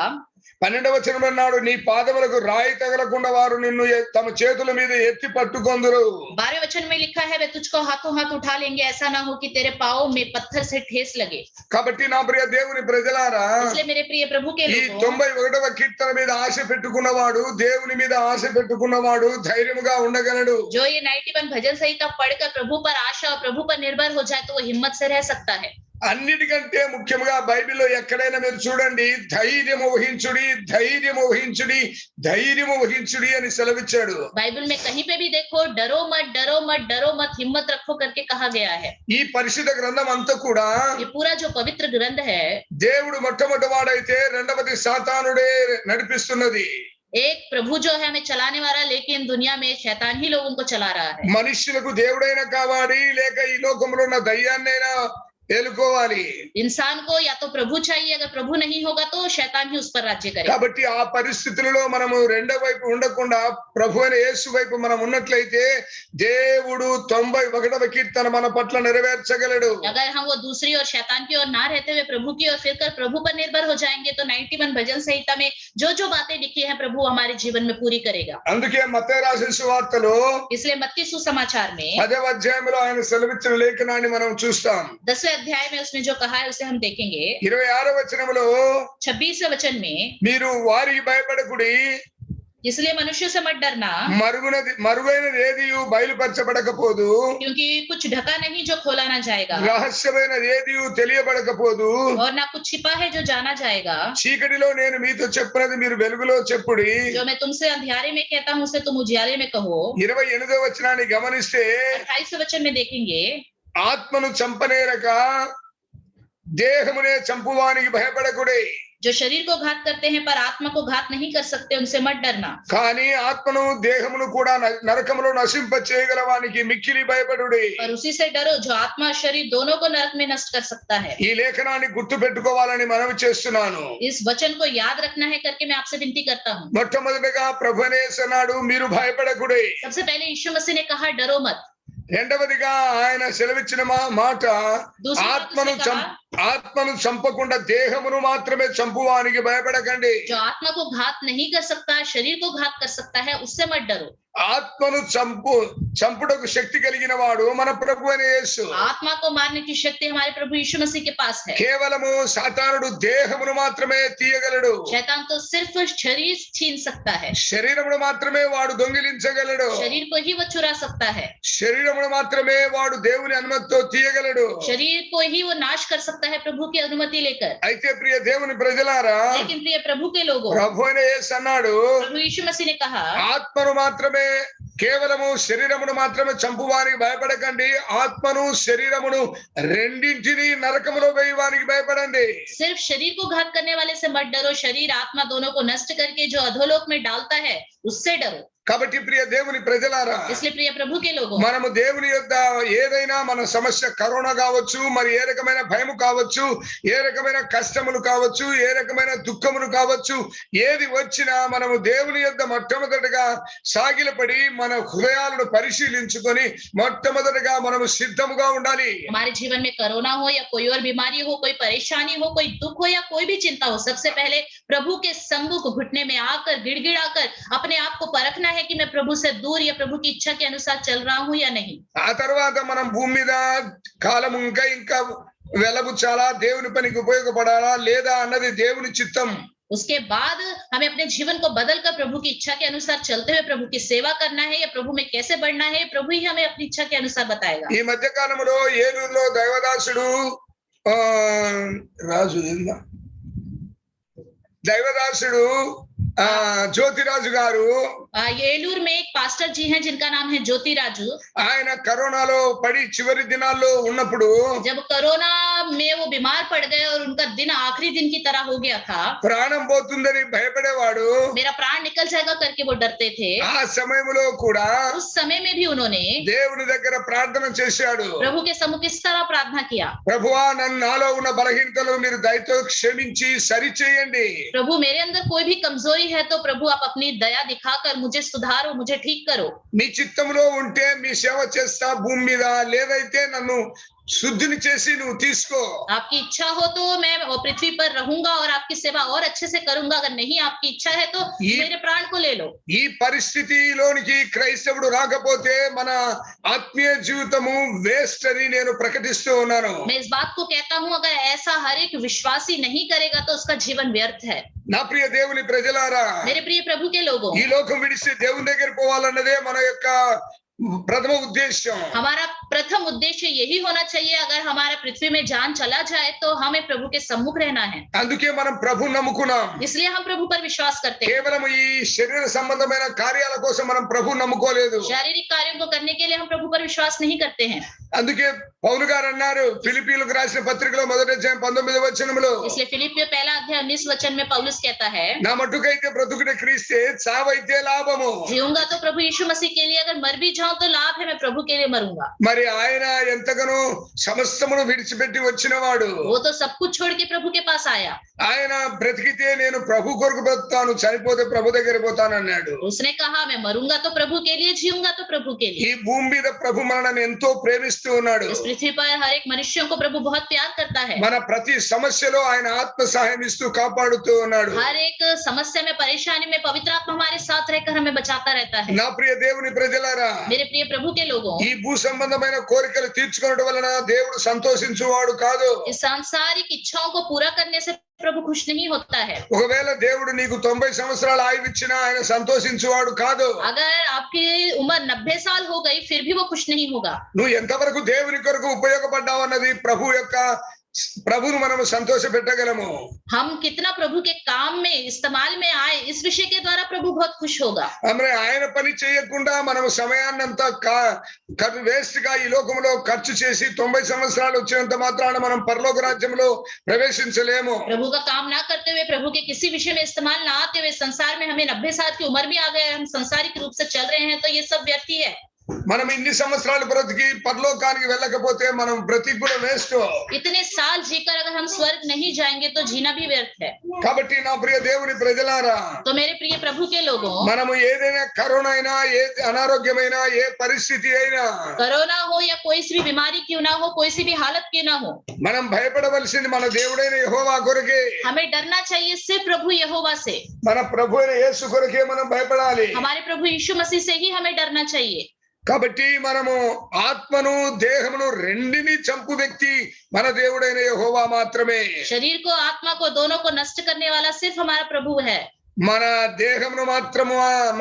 12వ వచనం అన్నాడు, నీ పాదములకు రాయి తగలకుండా వారు నిన్ను తమ చేతుల మీద ఎత్తి పట్టుకొందురు. 12वें वचन में लिखा है वह तुझको हाथों हाथ उठा लेंगे, ऐसा ना हो कि तेरे पाँव में पत्थर से ठेस लगे. కాబట్టి నా ప్రియ దేవుని ప్రజలారా, इसलिए मेरे प्रिय प्रभु के ఈ लोगों, 91వ కీర్తన మీద ఆశ పెట్టుకున్నవాడు, దేవుని మీద ఆశ పెట్టుకున్నవాడు ధైర్యముగా ఉండగలడు. जो ये 91 भजन संहिता पढ़कर प्रभु पर आशा और प्रभु पर निर्भर हो जाए तो वो हिम्मत से रह सकता है. అన్నిటికంటే ముఖ్యంగా బైబిల్లో ఎక్కడైనా మీరు చూడండి, ధైర్యము వహించుడి, ధైర్యము వహించుడి, ధైర్యము వహించుడి అని సెలవిచ్చాడు. बाइबल में कहीं पे भी देखो डरो मत, डरो मत, डरो मत, हिम्मत रखो करके कहा गया है. ఈ పరిశుద్ధ గ్రంథం అంతా కూడా ये पूरा जो पवित्र ग्रंथ है, దేవుడు మొట్టమొదటి వాడైతే రెండవది సాతానుడే నడిపిస్తున్నది. एक प्रभु जो है हमें चलाने वाला, लेकिन दुनिया में शैतान ही लोगों को चला रहा है. మనుష్యులకు దేవుడైనా కావాలి, లేక ఈ లోకంలో ఉన్న దయ్యాన్నైనా ఏలుకోవాలి. इंसान को या तो प्रभु चाहिए, अगर प्रभु नहीं होगा तो शैतान ही उस पर राज्य करेगा. కాబట్టి ఆ పరిస్థితులలో మనము రెండో వైపు ఉండకుండా ప్రభు అయిన యేసు వైపు మనం ఉన్నట్లయితే దేవుడు 91వ కీర్తన మన పట్ల నెరవేర్చగలడు. अगर हम वो दूसरी और शैतान की ओर ना रहते हुए प्रभु की ओर फिरकर प्रभु पर निर्भर हो जाएंगे तो 91 भजन संहिता में जो जो बातें लिखी हैं प्रभु हमारे जीवन में पूरी करेगा. అందుకే మత్తయి రాసిన సువార్తలో इसलिए मत्ती सुसमाचार में 10వ అధ్యాయంలో ఆయన సెలవిచ్చిన లేఖనాన్ని మనం చూస్తాం. 10वें अध्याय में उसने जो कहा है उसे हम देखेंगे. 26వ వచనంలో 26वें वचन में, మీరు వారికి భయపడకుడి, इसलिए मनुष्य से मत डरना, మరుగైనది ఏదియు బయలుపరచబడకపోదు, क्योंकि कुछ ढका नहीं जो खोला ना जाएगा, రహస్యమైనది ఏదియు తెలియబడకపోదు, और ना कुछ छिपा है जो जाना जाएगा. చీకటిలో నేను మీతో చెప్పినది మీరు వెలుగులో చెప్పుడి. जो मैं तुमसे अंधियारे में कहता हूँ उसे तुम उजियारे में कहो. 28వ వచనాన్ని గమనిస్తే 28वें वचन में देखेंगे, ఆత్మను చంపనేరక దేహమునే చంపువానికి భయపడకుడి, जो शरीर को घात करते हैं पर आत्मा को घात नहीं कर सकते उनसे मत डरना. కానీ ఆత్మను దేహమును కూడా నరకములో నశింప చేయగలవానికి మిక్కిలి భయపడుడి. और उसी से डरो जो आत्मा और शरीर दोनों को नरक में नष्ट कर सकता है. ఈ లేఖనాన్ని గుర్తు పెట్టుకోవాలని మనవి చేస్తున్నాను. इस वचन को याद रखना है करके मैं आपसे विनती करता हूँ. మొట్టమొదటిగా ప్రభునేసు అన్నాడు, మీరు భయపడకుడి. सबसे पहले यीशु मसीह ने कहा डरो मत. రెండవదిగా ఆయన సెలవిచ్చిన మాట, ఆత్మను చంపకుండా దేహమును మాత్రమే చంపువానికి భయపడకండి. जो आत्मा को घात नहीं कर सकता, शरीर को घात कर सकता है उससे मत डरो. ఆత్మను చంపుటకు శక్తి కలిగిన వాడు మన ప్రభు అయిన యేసు. आत्मा को मारने की शक्ति हमारे प्रभु यीशु मसीह के पास है. కేవలము సాతానుడు దేహమును మాత్రమే తీయగలడు. शैतान तो सिर्फ शरीर छीन सकता है. శరీరమును మాత్రమే వాడు దొంగిలించగలడు. शरीर को ही वो चुरा सकता है. శరీరమును మాత్రమే వాడు దేవుని అనుమతితో తీయగలడు. शरीर को ही वो नाश कर सकता सकता है प्रभु की अनुमति लेकर। అయితే ప్రియ దేవుని ప్రజలారా, लेकिन प्रिय प्रभु के लोगों, ప్రభు అయిన యేసు అన్నాడు, प्रभु यीशु मसीह ने कहा, ఆత్మను మాత్రమే కేవలము శరీరమును మాత్రమే చంపువానికి భయపడకండి, ఆత్మను శరీరమును రెండింటిని నరకములో వేయవానికి భయపడండి. सिर्फ शरीर को घात करने वाले से मत डरो, शरीर आत्मा दोनों को नष्ट करके जो अधोलोक में डालता है उससे डरो। కాబట్టి ప్రియ దేవుని ప్రజలారా, इसलिए प्रिय प्रभु के लोगों, మనము దేవుని యొద్ద ఏదైనా మన సమస్య కరోనా కావచ్చు, మరి ఏ రకమైన భయము కావచ్చు, ఏ రకమైన కష్టములు కావచ్చు, ఏ రకమైన దుఃఖములు కావచ్చు, ఏది వచ్చినా మనము దేవుని యొద్ద మొట్టమొదటిగా సాగిలపడి మన హృదయాలను పరిశీలించుకొని మొట్టమొదటిగా మనము సిద్ధముగా ఉండాలి. हमारे जीवन में कोरोना हो या कोई और बीमारी हो, कोई परेशानी हो, कोई दुख हो या कोई भी चिंता हो, सबसे पहले प्रभु के सम्मुख घुटने में आकर गिड़गिड़ाकर अपने आप को परखना है कि मैं प्रभु से दूर या प्रभु की इच्छा के अनुसार चल रहा हूं या नहीं। ఆ తర్వాత మనం భూమి మీద కాలం ఇంకా వెలబుచ్చాలా, దేవుని పనికి ఉపయోగపడాలా లేదా అన్నది దేవుని చిత్తం. उसके बाद हमें अपने जीवन को बदलकर प्रभु की इच्छा के अनुसार चलते हुए प्रभु की सेवा करना है या प्रभु में कैसे बढ़ना है, प्रभु ही हमें अपनी इच्छा के अनुसार बताएगा। ఈ మధ్య కాలంలో ఏలూరులో దైవదాసుడు రాజు దైవదాసుడు జ్యోతిరాజు గారు, ఏలూరు में एक पास्टर जी हैं जिनका नाम है ज्योति राजू। ఆయన కరోనాలో పడి చివరి దినాల్లో ఉన్నప్పుడు, जब कोरोना में वो बीमार पड़ गए और उनका दिन आखिरी दिन की तरह हो गया था, ప్రాణం పోతుందని భయపడేవాడు. मेरा प्राण निकल जाएगा करके वो डरते थे। ఆ సమయంలో కూడా उस समय में भी उन्होंने దేవుని దగ్గర ప్రార్థన చేశాడు. प्रभु के सम्मुख इस तरह प्रार्थना किया, ప్రభువా, నాలో ఉన్న బలహీనతలు మీరు దయతో క్షమించి సరిచేయండి. प्रभु मेरे अंदर कोई भी कमजोरी है तो प्रभु आप अपनी दया दिखाकर मुझे सुधारो, मुझे ठीक करो। మీ చిత్తములో ఉంటే మీ సేవ చేస్తా భూమి మీద, లేదైతే నన్ను శుద్ధిని చేసి నువ్వు తీసుకో. आपकी इच्छा हो तो मैं पृथ्वी पर रहूंगा और आपकी सेवा और अच्छे से करूंगा, अगर नहीं आपकी इच्छा है तो मेरे प्राण को ले लो। ఈ పరిస్థితిలోనికి క్రైస్తవుడు రాకపోతే మన ఆత్మీయ జీవితము వేస్ట్ అని నేను ప్రకటిస్తూ ఉన్నాను. मैं इस बात को कहता हूं, अगर ऐसा हर एक विश्वासी नहीं करेगा तो उसका जीवन व्यर्थ है। నా ప్రియ దేవుని ప్రజలారా, मेरे प्रिय प्रभु के लोगों, ఈ లోకం విడిచి దేవుని దగ్గర పోవాలన్నదే మన యొక్క प्रथम उद्देश्य, हमारा प्रथम उद्देश्य यही होना चाहिए। अगर हमारा पृथ्वी में जान चला जाए तो हमें प्रभु के सम्मुख रहना है। అందుకే మనం ప్రభు నమ్ముకున్నాం. इसलिए हम प्रभु पर विश्वास करते हैं। కేవలం ఈ శరీర సంబంధమైన కార్యాల కోసం మనం ప్రభు నమ్ముకోలేదు. शारीरिक कार्यों को करने के लिए हम प्रभु पर विश्वास नहीं करते हैं। అందుకే పౌలు గారు అన్నారు ఫిలిప్పీయులకు రాసిన పత్రికలో 1:19 వచనములో, इसलिए फिलिप्पियों 1:19 वचन में पौलुस कहता है, నా మట్టుకైతే బ్రతుకుట క్రీస్తే, చావైతే లాభము. जीऊंगा तो प्रभु यीशु मसीह के लिए, अगर मर भी जाऊं तो लाभ है, मैं प्रभु के लिए मरूंगा। మరి ఆయన ఎంతగానో సమస్తమును విడిచిపెట్టి వచ్చినవాడు. वो तो सब कुछ छोड़ के प्रभु के पास आया। ఆయన బ్రతికితే నేను ప్రభు కొరకు బ్రతుకుతాను, చనిపోతే ప్రభు దగ్గర పోతాను అన్నాడు. उसने कहा मैं मरूंगा तो प्रभु के लिए, जीऊंगा तो प्रभु के लिए। ఈ భూమి మీద ప్రభు మనల్ని ఎంతో ప్రేమిస్తూ ఉన్నాడు. इस पृथ्वी पर हर एक मनुष्यों को प्रभु बहुत प्यार करता है। మన ప్రతి సమస్యలో ఆయన ఆత్మ సహాయం ఇస్తూ కాపాడుతూ ఉన్నాడు. हर एक समस्या में, परेशानी में पवित्र आत्मा हमारे साथ रहकर हमें बचाता रहता है। నా ప్రియ దేవుని ప్రజలారా, मेरे प्रिय प्रभु के लोगों, ఈ భూ సంబంధమైన కోరికలు తీర్చుకోవడం వలన దేవుడు సంతోషించువాడు కాదు. इस सांसारिक इच्छाओं को पूरा करने से प्रभु खुश नहीं होता है। ఒకవేళ దేవుడు నీకు 90 సంవత్సరాలు ఆయువు ఇచ్చినా ఆయన సంతోషించువాడు కాదు. अगर आपकी उम्र 90 साल हो गई फिर भी वो खुश नहीं होगा। నువ్వు ఎంతవరకు దేవుని కొరకు ఉపయోగపడ్డావు అన్నది ప్రభువును మనము సంతోష పెట్టగలము. हम कितना प्रभु के काम में इस्तेमाल में आए, इस विषय के द्वारा प्रभु बहुत खुश होगा। మరి ఆయన పని చేయకుండా మనము సమయాన్నంతా వేస్ట్ గా ఈ లోకంలో ఖర్చు చేసి 90 సంవత్సరాలు వచ్చినంత మాత్రాన మనం పరలోక రాజ్యంలో ప్రవేశించలేము. प्रभु का काम ना करते हुए, प्रभु के किसी विषय में इस्तेमाल ना आते हुए संसार में हमें 90 साल की उम्र भी आ गए, हम संसारिक रूप से चल रहे हैं तो ये सब व्यर्थ ही है। మనం ఇన్ని సంవత్సరాలు బ్రతికి పరలోకానికి వెళ్ళకపోతే మనం బ్రతికి కూడా వేస్ట్. इतने साल जीकर अगर हम स्वर्ग नहीं जाएंगे तो जीना भी व्यर्थ है। కాబట్టి నా ప్రియ దేవుని ప్రజలారా, तो मेरे प्रिय प्रभु के लोगों, మనము ఏదైనా కరోనా అయినా, ఏ అనారోగ్యమైనా, ఏ పరిస్థితి అయినా, कोरोना हो या कोई सी भी बीमारी क्यों ना हो, कोई सी भी हालत क्यों ना हो, మనం భయపడవలసింది మన దేవుడైన యెహోవా కొరకే. हमें डरना चाहिए सिर्फ प्रभु यहोवा से। మన ప్రభు అయిన యేసు కొరకే మనం భయపడాలి. हमारे प्रभु यीशु मसीह से ही हमें डरना चाहिए। కాబట్టి మనము ఆత్మను దేహమును రెండిని చంపు వ్యక్తి మన దేవుడైన యెహోవా మాత్రమే. शरीर को, आत्मा को, दोनों को नष्ट करने वाला सिर्फ हमारा प्रभु है। మన దేహమును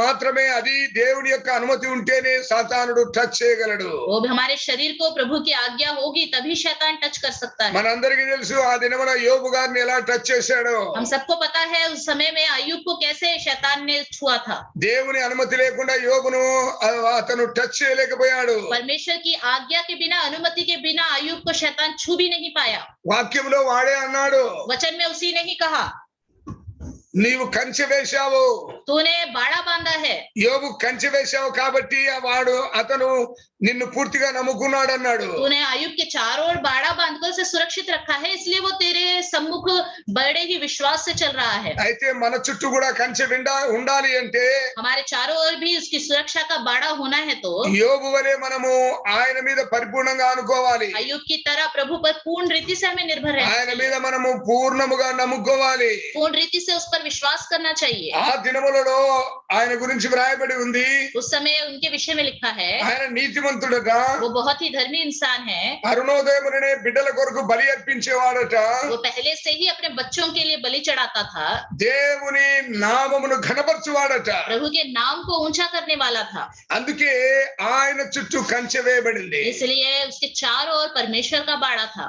మాత్రమే అది దేవుని యొక్క అనుమతి ఉంటేనే సాతానుడు టచ్ చేయగలడు. वो भी हमारे शरीर को प्रभु की आज्ञा होगी तभी शैतान टच कर सकता है। మనందరికీ తెలుసు ఆ దినమున యోబు గారిని ఎలా టచ్ చేశాడో. हम सबको पता है उस समय में अय्यूब को कैसे शैतान ने छुआ था। దేవుని అనుమతి లేకుండా యోబును అతను టచ్ చేయలేకపోయాడు. परमेश्वर की आज्ञा के बिना, अनुमति के बिना अय्यूब को शैतान छू भी नहीं पाया। వాక్యంలో వాడే అన్నాడు, वचन में उसी ने ही कहा, నీవు కంచె వేశావు, तूने बाड़ा बांधा है। యోబు కంచె వేశావు కాబట్టి అతను నిన్ను పూర్తిగా నమ్ముకున్నాడు అన్నాడు. तूने अय्यूब के चारों ओर बाड़ा बांधकर उसे सुरक्षित रखा है, इसलिए वो तेरे सम्मुख बड़े ही विश्वास से चल रहा है। అయితే మన చుట్టూ కూడా కంచె ఉండాలి అంటే, हमारे चारों ओर भी उसकी सुरक्षा का बाड़ा होना है तो యోబు వలె మనము ఆయన మీద పరిపూర్ణంగా అనుకోవాలి. अय्यूब की तरह प्रभु पर पूर्ण रीति से हमें निर्भर रहना ఆయన चाहिए। మీద మనము పూర్ణముగా నమ్ముకోవాలి. पूर्ण रीति से उस पर विश्वास करना चाहिए। ఆ దినములలో ఆయన గురించి వ్రాయబడి ఉంది, उस समय उनके विषय में लिखा है, ఆయన నీతిమంతుడట, वो बहुत ही धर्मी इंसान है। అరుణోదయమునే బిడ్డల కొరకు బలి అర్పించేవాడట, वो पहले से ही अपने बच्चों के लिए बलि चढ़ाता था, దేవుని నామమును ఘనపరచువాడట. प्रभु के नाम को ऊंचा करने वाला था। అందుకే ఆయన చుట్టూ కంచె వేయబడింది. इसलिए उसके चारों ओर परमेश्वर का बाड़ा था।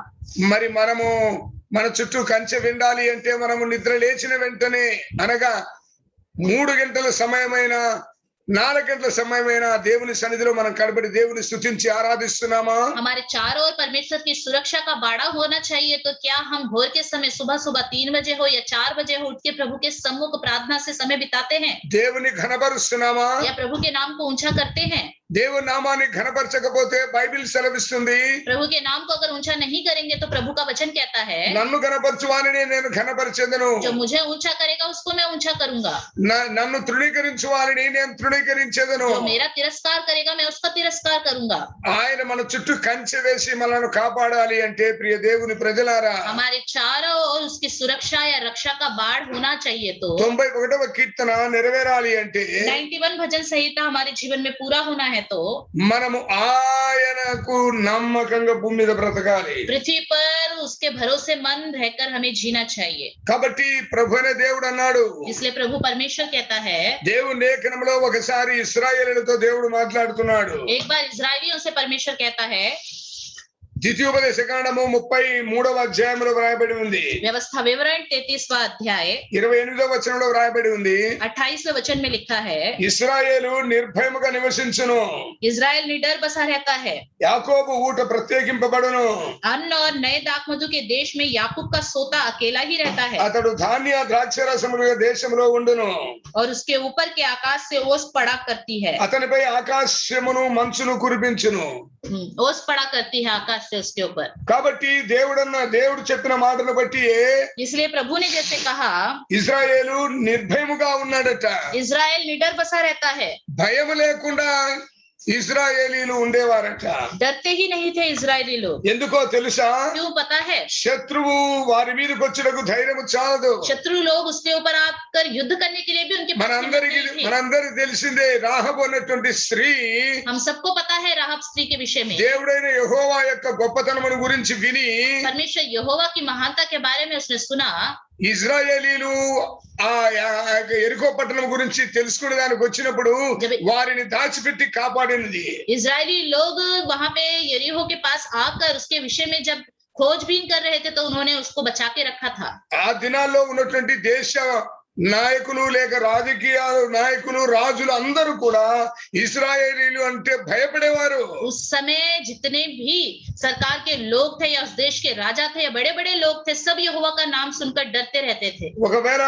మరి మనము మన చుట్టూ కంచె విండాలి అంటే మనము నిద్ర లేచిన వెంటనే, అనగా 3 గంటల సమయమైన 4 గంటల సమయమైన దేవుని సన్నిధిలో మనం కనబడి దేవుని స్తుతించి ఆరాధిస్తున్నామా? हमारे चारों ओर परमेश्वर की सुरक्षा का बाड़ा होना चाहिए। तो क्या हम भोर के समय सुबह 3 बजे हो या 4 बजे हो उठ के प्रभु के सम्मुख प्रार्थना से समय बिताते हैं, దేవుని ఘనపరుస్తున్నామా? या प्रभु के नाम को ऊंचा करते हैं? దేవుని నామాన్ని ఘనపరచకపోతే బైబిల్ సెలవిస్తుంది, प्रभु के नाम को अगर ऊंचा नहीं करेंगे तो प्रभु का वचन कहता है, నన్ను ఘనపరచువానిని నేను ఘనపరచెదను, जो मुझे ऊंचा करेगा उसको मैं ऊंचा करूंगा, నన్ను తృణీకరించువానిని నేను తృణీకరించెదను. जो मेरा तिरस्कार करेगा मैं उसका तिरस्कार करूंगा। ఆయన మన చుట్టూ కంచె వేసి మనల్ని కాపాడాలి అంటే, ప్రియ దేవుని ప్రజలారా, हमारे चारों ओर उसकी सुरक्षा या रक्षा का बाढ़ होना चाहिए। तो 91వ కీర్తన నెరవేరాలి అంటే, 91 भजन संहिता हमारे जीवन में पूरा होना है तो మనము ఆయనకు నమ్మకంగా భూమి మీద బ్రతకాలి. पृथ्वी पर उसके भरोसेमंद रहकर हमें जीना चाहिए। కాబట్టి ప్రభు అనే దేవుడు అన్నాడు, इसलिए प्रभु परमेश्वर कहता है, దేవుని లేఖనంలో ఒకసారి ఇశ్రాయేలులతో దేవుడు మాట్లాడుతున్నాడు. एक बार इजरायलियों से परमेश्वर कहता है, ద్వితీయోపదేశ కాండము 33వ అధ్యాయంలో వ్రాయబడి ఉంది, व्यवस्था विवरण 33वां अध्याय 28వ వచనంలో వ్రాయబడి ఉంది, 28वें वचन में लिखा है, ఇశ్రాయేలు నిర్భయముగా నివసించును, इजराइल निडर बसा रहता है, యాకోబు ఊట ప్రత్యేకింపబడును, अन्न और नए दाखमधु के देश में याकूब का सोता अकेला ही रहता है, అతడు ధాన్య ద్రాక్షరసముల దేశంలో ఉండును, और उसके ऊपर के आकाश से ओस पड़ा करती है, అతనిపై ఆకాశమును మంచును కురిపించును. ओस पड़ा करती है आकाश से उसके ऊपर। కాబట్టి దేవుడు చెప్పిన మాటను బట్టి इसलिए प्रभु ने जैसे कहा, ఇశ్రాయేలు నిర్భయముగా ఉన్నాడట. इजराइल निडर बसा रहता है, భయం లేకుండా ఇశ్రాయేలీలు ఉండేవారట. डरते ही नहीं थे इजरायली लोग। ఎందుకో తెలుసా? क्यों पता है? శత్రువు వారి మీదకి వచ్చుటకు ధైర్యం చాలదు. शत्रु लोग उसके ऊपर आकर युद्ध करने के लिए भी उनके पास हिम्मत नहीं थी। మనందరికి తెలిసిందే రాహబు అన్నటువంటి స్త్రీ हम सबको पता है राहब स्त्री के विषय में। దేవుడైన యెహోవా యొక్క గొప్పతనమును గురించి విని, परमेश्वर यहोवा की महानता के बारे में उसने सुना, ఇజ్రాయేలీలు ఆ ఎరికో పట్టణం గురించి తెలుసుకునే దానికి వచ్చినప్పుడు వారిని దాచిపెట్టి కాపాడినది. इजरायली लोग वहां पे यरीहो के पास आकर उसके विषय में जब खोजबीन कर रहे थे तो उन्होंने उसको बचा के रखा था। ఆ దినాల్లో ఉన్నటువంటి దేశ నాయకులు లేక రాజకీయ నాయకులు రాజులు అందరూ కూడా ఇశ్రాయేలీలు అంటే భయపడేవారు. उस समय जितने भी सरकार के लोग थे या उस देश के राजा थे या बड़े बड़े लोग थे, सब यहोवा का नाम सुनकर डरते रहते थे। ఒకవేళ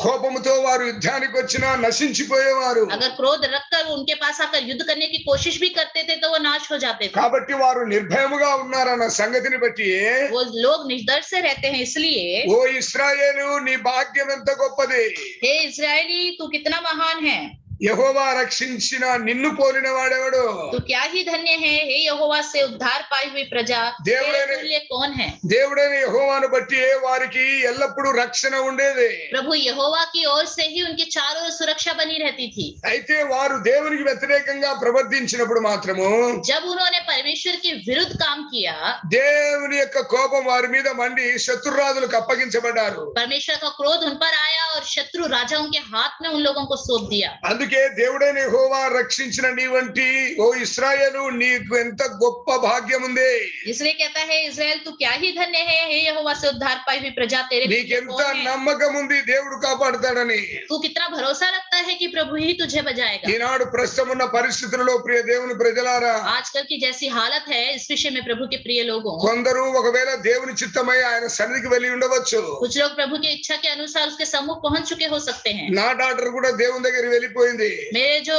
కోపముతో వారు యుద్ధానికి వచ్చినా నశించిపోయేవారు. अगर क्रोध रखकर वो उनके पास आकर युद्ध करने की कोशिश भी करते थे तो वो नाश हो जाते थे। కాబట్టి వారు నిర్భయముగా ఉన్నారన్న సంగతిని బట్టి वो लोग निर्दय से रहते हैं। इसलिए ఓ ఇశ్రాయేలు నీ భాగ్యం ఎంత గొప్పది, हे इजरायली तू कितना महान है। యెహోవా రక్షించిన నిన్ను పోలిన వాడెవడు? तू क्या ही धन्य है, हे यहोवा से उद्धार पाई हुई प्रजा, तेरे तुल्य कौन है? దేవుడైన యెహోవాను బట్టి వారికి ఎల్లప్పుడూ రక్షణ ఉండేది. प्रभु यहोवा की ओर से ही उनके चारों ओर सुरक्षा बनी रहती थी. అయితే వారు దేవునికి వ్యతిరేకంగా ప్రవర్తించినప్పుడు మాత్రము, जब उन्होंने परमेश्वर के विरुद्ध काम किया, దేవుని యొక్క కోపం వారి మీద మండి శత్రురాజులకు అప్పగించబడ్డారు. परमेश्वर का क्रोध उन पर आया और शत्रु राजाओं के हाथ में उन लोगों को सौंप दिया. అందుకే దేవుడైన యెహోవా రక్షించిన నీ వంటి ఓ ఇశ్రాయేలు, నీకు ఎంత గొప్ప భాగ్యం ఉంది. इसलिए कहता है, इस्राएल तू क्या ही धन्य है, हे यहोवा से उद्धार पाई हुई प्रजा, तेरे तुल्य నీకెంత कौन है? నమ్మకం ఉంది దేవుడు కాపాడుతాడని. तू कितना भरोसा रखता है कि प्रभु ही तुझे बचाएगा. ఈనాడు ప్రస్తుతం ఉన్న పరిస్థితులలో ప్రియ దేవుని ప్రజలారా, आजकल की जैसी हालत है, इस विषय में प्रभु के प्रिय लोगों, కొందరు ఒకవేళ దేవుని చిత్తమై ఆయన సన్నిధికి వెళ్ళి ఉండవచ్చు. कुछ लोग प्रभु की इच्छा के अनुसार उसके सम्मुख पहुंच चुके हो सकते हैं. నా డాక్టర్ కూడా దేవుని దగ్గరికి వెళ్ళిపోయింది. मेरे जो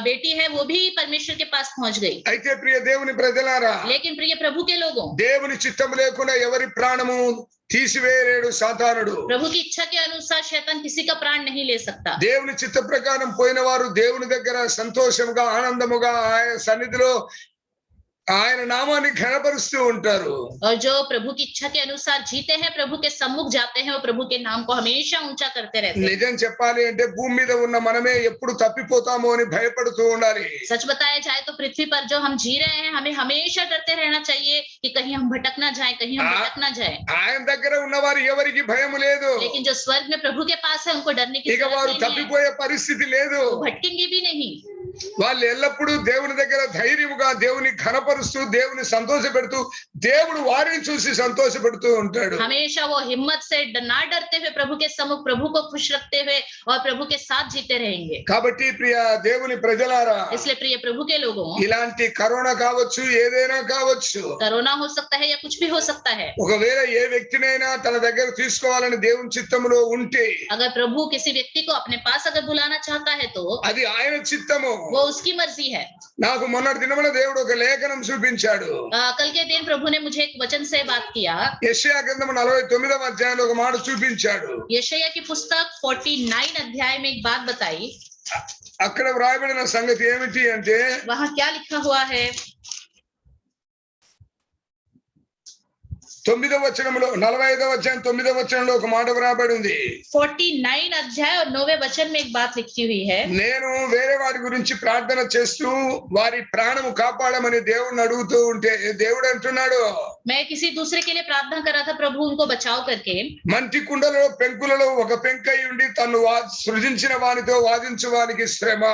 बेटी है वो भी परमेश्वर के पास पहुंच गई. అయితే ప్రియ దేవుని ప్రజలారా, लेकिन प्रिय प्रभु के लोगों, దేవుని చిత్తం లేకుండా ఎవరి ప్రాణము తీసివేయలేడు సాతానుడు. प्रभु की इच्छा के अनुसार शैतान किसी का प्राण नहीं ले सकता. దేవుని చిత్త ప్రకారం పోయిన వారు దేవుని దగ్గర సంతోషముగా ఆనందముగా ఆయన సన్నిధిలో ఆయన నామాన్ని ఘనపరుస్తూ ఉంటారు. और जो प्रभु की इच्छा के अनुसार जीते हैं, प्रभु के सम्मुख जाते हैं, और प्रभु के नाम को हमेशा ऊंचा करते रहते हैं. నిజం చెప్పాలి అంటే భూమి మీద ఉన్న మనమే ఎప్పుడు తప్పిపోతామో అని భయపడుతూ ఉండాలి. सच बताया जाए तो पृथ्वी पर जो हम जी रहे हैं, हमें हमेशा डरते रहना चाहिए कि कहीं हम भटक ना जाए, कहीं हम भटक ना जाए. ఆయన దగ్గర ఉన్నవారు ఎవరికి భయం లేదు. लेकिन जो स्वर्ग में प्रभु के पास है, उनको डरने की ఇక जरूरत వారు नहीं है. తప్పిపోయే పరిస్థితి లేదు. वो भटकेंगे भी नहीं. వాళ్ళు ఎల్లప్పుడూ దేవుని దగ్గర ధైర్యముగా దేవుని ఘనపరుస్తూ దేవుని సంతోషపెడుతూ దేవుడు వారిని చూసి సంతోషపెడుతూ ఉంటాడు. हमेशा वो हिम्मत से ना डरते हुए प्रभु के सम्मुख प्रभु को खुश रखते हुए और प्रभु के साथ जीते रहेंगे. కాబట్టి ప్రియ దేవుని ప్రజలారా, इसलिए प्रिय प्रभु के लोगों, ఇలాంటి కరోనా కావచ్చు, ఏదైనా కావచ్చు, कोरोना हो सकता है या कुछ भी हो सकता है, ఒకవేళ ఏ వ్యక్తినైనా తన దగ్గర తీసుకోవాలని దేవుని చిత్తములో ఉంటే अगर प्रभु किसी व्यक्ति को अपने पास अगर बुलाना चाहता है तो అది ఆయన చిత్తము. वो उसकी मर्जी है. నాకు మొన్నటి దినమున దేవుడు ఒక లేఖనం చూపించాడు. कल के दिन प्रभु ने मुझे एक वचन से बात किया. యెషయా గ్రంథము 49వ అధ్యాయంలో ఒక మాట చూపించాడు. यशायाह की पुस्तक 49 अध्याय में एक बात बताई. అక్కడ వ్రాయబడిన సంగతి ఏమిటి అంటే, वहां क्या लिखा हुआ है? 9వ వచనంలో 45వ అధ్యాయం 9వ వచనంలో ఒక మాట వ్రాయబడి ఉంది. 49 अध्याय और 9वें वचन में एक बात लिखी हुई है. నేను వేరే వారి గురించి ప్రార్థన చేస్తూ వారి ప్రాణము కాపాడమని దేవుణ్ణి అడుగుతూ ఉంటే దేవుడు అంటున్నాడు, मैं किसी दूसरे के लिए प्रार्थना कर रहा था, प्रभु उनको बचाव करके. మంటి కుండలో పెంకులలో ఒక పెంకై ఉండి తను సృజించిన వానితో వాదించు వానికి శ్రమ.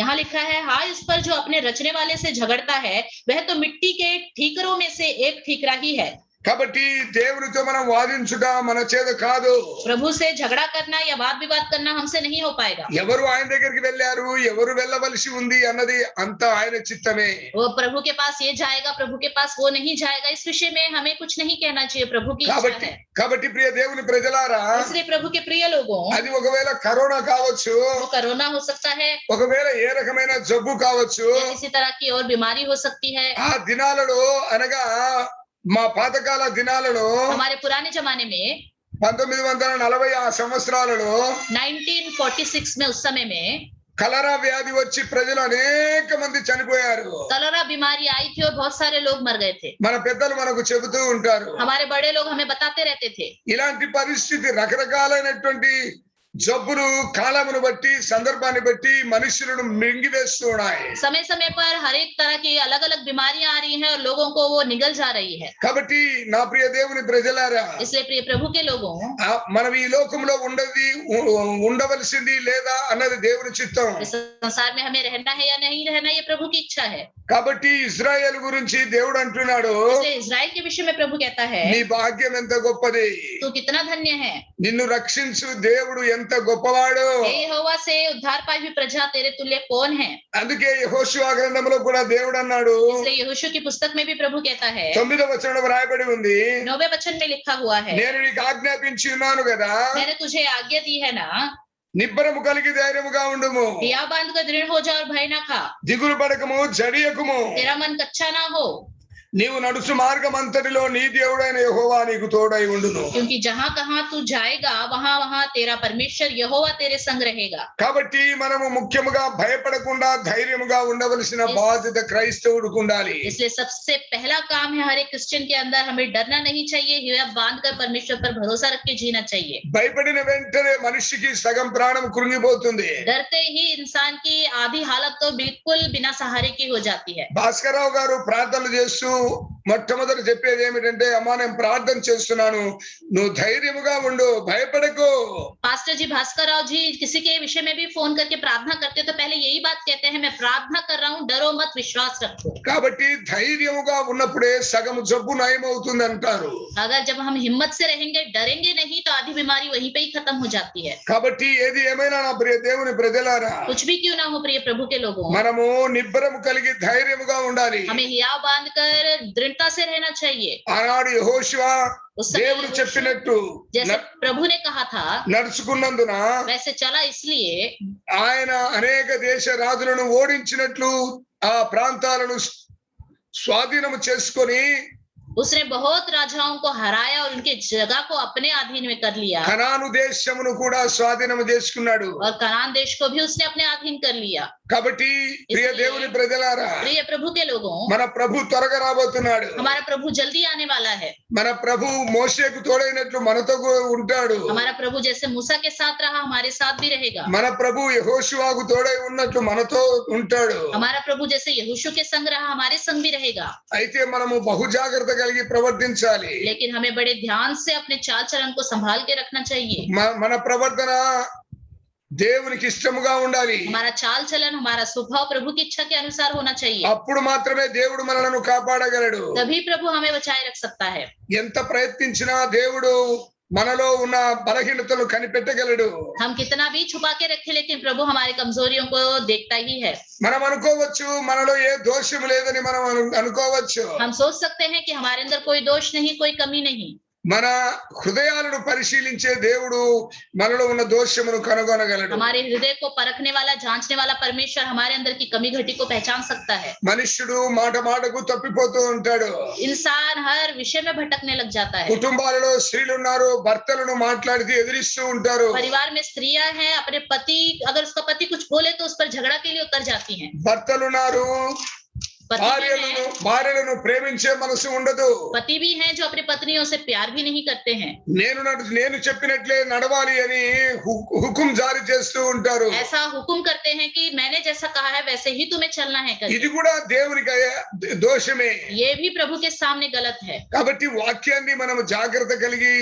यहाँ लिखा है, हाँ इस पर जो अपने रचने वाले से झगड़ता है, वह तो मिट्टी के ठीकरों में से एक ठीकरा ही है. కాబట్టి దేవునితో మనం వాదించుట మన చేత కాదు. प्रभु से झगड़ा करना या वाद विवाद करना हमसे नहीं हो पाएगा. ఎవరు ఆయన దగ్గరికి వెళ్ళారు, ఎవరు వెళ్ళవలసి ఉంది అన్నది అంతా ఆయన చిత్తమే. वो प्रभु के पास ये जाएगा, प्रभु के पास वो नहीं जाएगा, इस विषय में हमें कुछ नहीं कहना चाहिए. प्रभु की इच्छा है. కాబట్టి ప్రియ దేవుని ప్రజలారా, इसलिए प्रभु के प्रिय लोगों, అది ఒకవేళ కరోనా కావచ్చు, वो कोरोना हो सकता है, ఒకవేళ ఏ రకమైన జబ్బు కావచ్చు, या किसी तरह की और बीमारी हो सकती है. ఆ దినాలలో అనగా మా పాతకాల దినాలలో हमारे पुराने जमाने में 1940 ఆ సంవత్సరాలలో 1946 में, उस समय में కలరా వ్యాధి వచ్చి ప్రజలు అనేక మంది చనిపోయారు. कलरा बीमारी आई थी और बहुत सारे लोग मर गए थे. మన పెద్దలు మనకు చెబుతూ ఉంటారు. हमारे बड़े लोग हमें बताते रहते थे. ఇలాంటి పరిస్థితి రకరకాలైనటువంటి జబ్బులు కాలమును బట్టి సందర్భాన్ని బట్టి మనుషులను మింగివేస్తూ ఉన్నాయి. समय समय पर हर एक तरह की अलग अलग बीमारियां आ रही हैं और लोगों को वो निगल जा रही है. కాబట్టి నా ప్రియ దేవుని ప్రజలారా, इसलिए प्रिय प्रभु के लोगों, మనం ఈ లోకంలో ఉండవలసింది లేదా అన్నది దేవుని చిత్తం. इस संसार में हमें रहना है या नहीं रहना, ये प्रभु की इच्छा है. కాబట్టి ఇజ్రాయెల్ గురించి దేవుడు అంటున్నాడు, इसलिए इजराइल के विषय में प्रभु कहता है, నీ భాగ్యం ఎంత గొప్పది, तू कितना धन्य है, నిన్ను రక్షించు దేవుడు ఎంత గొప్పవాడు. हे यहोवा से उद्धार पाई हुई प्रजा, तेरे तुल्य कौन है. అందుకే యెహోషువ గ్రంథంలో కూడా దేవుడు అన్నాడు, इसलिए यहोशू की पुस्तक में भी प्रभु कहता है, 9వ వచనంలో రాయబడి ఉంది, 9वें वचन में लिखा हुआ है, నేను నీకు ఆజ్ఞాపించి ఉన్నాను కదా, मैंने तुझे आज्ञा दी है ना, నిబ్బరము కలిగి ధైర్యముగా ఉండుము, हिया बांध कर दृढ़ हो जा और भय ना खा, దిగులు పడకము, జడియకుము. तेरा मन कच्चा ना हो. నీవు నడుచు మార్గం అంతటిలో నీ దేవుడైన యెహోవా నీకు తోడై ఉండును. क्योंकि जहां कहां तू जाएगा वहां वहां तेरा परमेश्वर यहोवा तेरे संग रहेगा। కాబట్టి మనము ముఖ్యముగా భయపడకుండా ధైర్యముగా ఉండవలసిన బాధ్యత క్రైస్తవుడికి ఉండాలి. इसलिए सबसे पहला काम है हर एक क्रिश्चियन के अंदर हमें डरना नहीं चाहिए, हिया बांधकर परमेश्वर पर भरोसा रख के जीना चाहिए। భయపడిన వెంటనే మనిషికి సగం ప్రాణం కృంగిపోతుంది. डरते ही इंसान की आधी हालत तो बिल्कुल बिना सहारे की हो जाती है। భాస్కరరావు గారు ప్రార్థనలు చేస్తూ మొట్టమొదటి చెప్పేది ఏమిటంటే, అమ్మా నేను ప్రార్థన చేస్తున్నాను, నువ్వు ధైర్యముగా ఉండు, భయపడకు. पास्टर जी भास्कर राव जी किसी के विषय में भी फोन करके प्रार्थना करते तो पहले यही बात कहते हैं, मैं प्रार्थना कर रहा हूँ, डरो मत, विश्वास रखो। కాబట్టి ధైర్యముగా ఉన్నప్పుడే సగం జబ్బు నయమవుతుంది అంటారు. अगर जब हम हिम्मत से रहेंगे, डरेंगे नहीं, तो आधी बीमारी वहीं पे ही खत्म हो जाती है। కాబట్టి ఏది ఏమైనా నా ప్రియ దేవుని ప్రజలారా, कुछ भी क्यों ना हो प्रिय प्रभु के लोगों, మనము నిబ్బరం కలిగి ధైర్యముగా ఉండాలి. हमें हिया बांधकर दृढ़ता से रहना चाहिए। ఆనాడు యెహోషువ उस समय దేవుడు చెప్పినట్టు जैसे प्रभु ने कहा था నడుచుకున్నందున वैसे चला, इसलिए ఆయన అనేక దేశ రాజులను ఓడించినట్లు ఆ ప్రాంతాలను స్వాధీనము చేసుకొని उसने बहुत राजाओं को हराया और उनके जगह को अपने अधीन में कर लिया, కనాను దేశమును కూడా స్వాధీనము చేసుకున్నాడు. और कनान देश को भी उसने अपने अधीन कर लिया। కాబట్టి ప్రియ దేవుని ప్రజలారా, प्रिय प्रभु के लोगों, మన ప్రభు త్వరగా రాబోతున్నాడు. हमारा प्रभु जल्दी आने वाला है। మన ప్రభు మోషేకు తోడైనట్లు మనతో కూడా ఉంటాడు. हमारा प्रभु जैसे मूसा के साथ रहा, हमारे साथ भी रहेगा। మన ప్రభు యెహోషువకు తోడై ఉన్నట్లు మనతో ఉంటాడు. हमारा प्रभु जैसे यहोशू के संग रहा, हमारे संग भी रहेगा। అయితే మనము బహు జాగ్రత్త కలిగి ప్రవర్తించాలి. लेकिन हमें बड़े ध्यान से अपने चाल चलन को संभाल के रखना चाहिए। మన ప్రవర్తన దేవునికి ఇష్టముగా ఉండాలి. हमारा चाल चलन, हमारा स्वभाव प्रभु की इच्छा के अनुसार होना चाहिए। అప్పుడు మాత్రమే దేవుడు మనలను కాపాడగలడు. तभी प्रभु हमें बचाए रख सकता है। ఎంత ప్రయత్నించినా దేవుడు మనలో ఉన్న బలహీనతలు కనిపెట్టగలడు. हम कितना भी छुपा के रखे, लेकिन प्रभु हमारी कमजोरियों को देखता ही है। మనం అనుకోవచ్చు మనలో ఏ దోషం లేదని మనం అనుకోవచ్చు. हम सोच सकते हैं कि हमारे अंदर कोई दोष नहीं, कोई कमी नहीं। మన హృదయాలను పరిశీలించే దేవుడు మనలో ఉన్న దోషమును కనుగొనగలడు. हमारे हृदय को परखने वाला, जांचने वाला परमेश्वर हमारे अंदर की कमी घटी को पहचान सकता है। మనుష్యుడు మాట మాటకు తప్పిపోతూ ఉంటాడు. इंसान हर विषय में भटकने लग जाता है। కుటుంబాలలో స్త్రీలు ఉన్నారు, భర్తలను మాట్లాడితే ఎదిరిస్తూ ఉంటారు. परिवार में स्त्रियां हैं, अपने पति, अगर उसका पति कुछ बोले तो उस पर झगड़ा के लिए उतर जाती हैं। భర్తలున్నారు, पति భార్యలను ప్రేమించే మనసు ఉండదు. पति भी हैं जो अपनी पत्नियों से प्यार भी नहीं करते हैं। నేను చెప్పినట్లే నడవాలి అని హుకుం జారీ చేస్తూ ఉంటారు. ऐसा हुक्म करते हैं कि मैंने जैसा कहा है वैसे ही तुम्हें चलना है। ఇది కూడా దేవునికి దోషమే. ये भी प्रभु के सामने गलत है। కాబట్టి వాక్యాన్ని మనం జాగ్రత్త కలిగి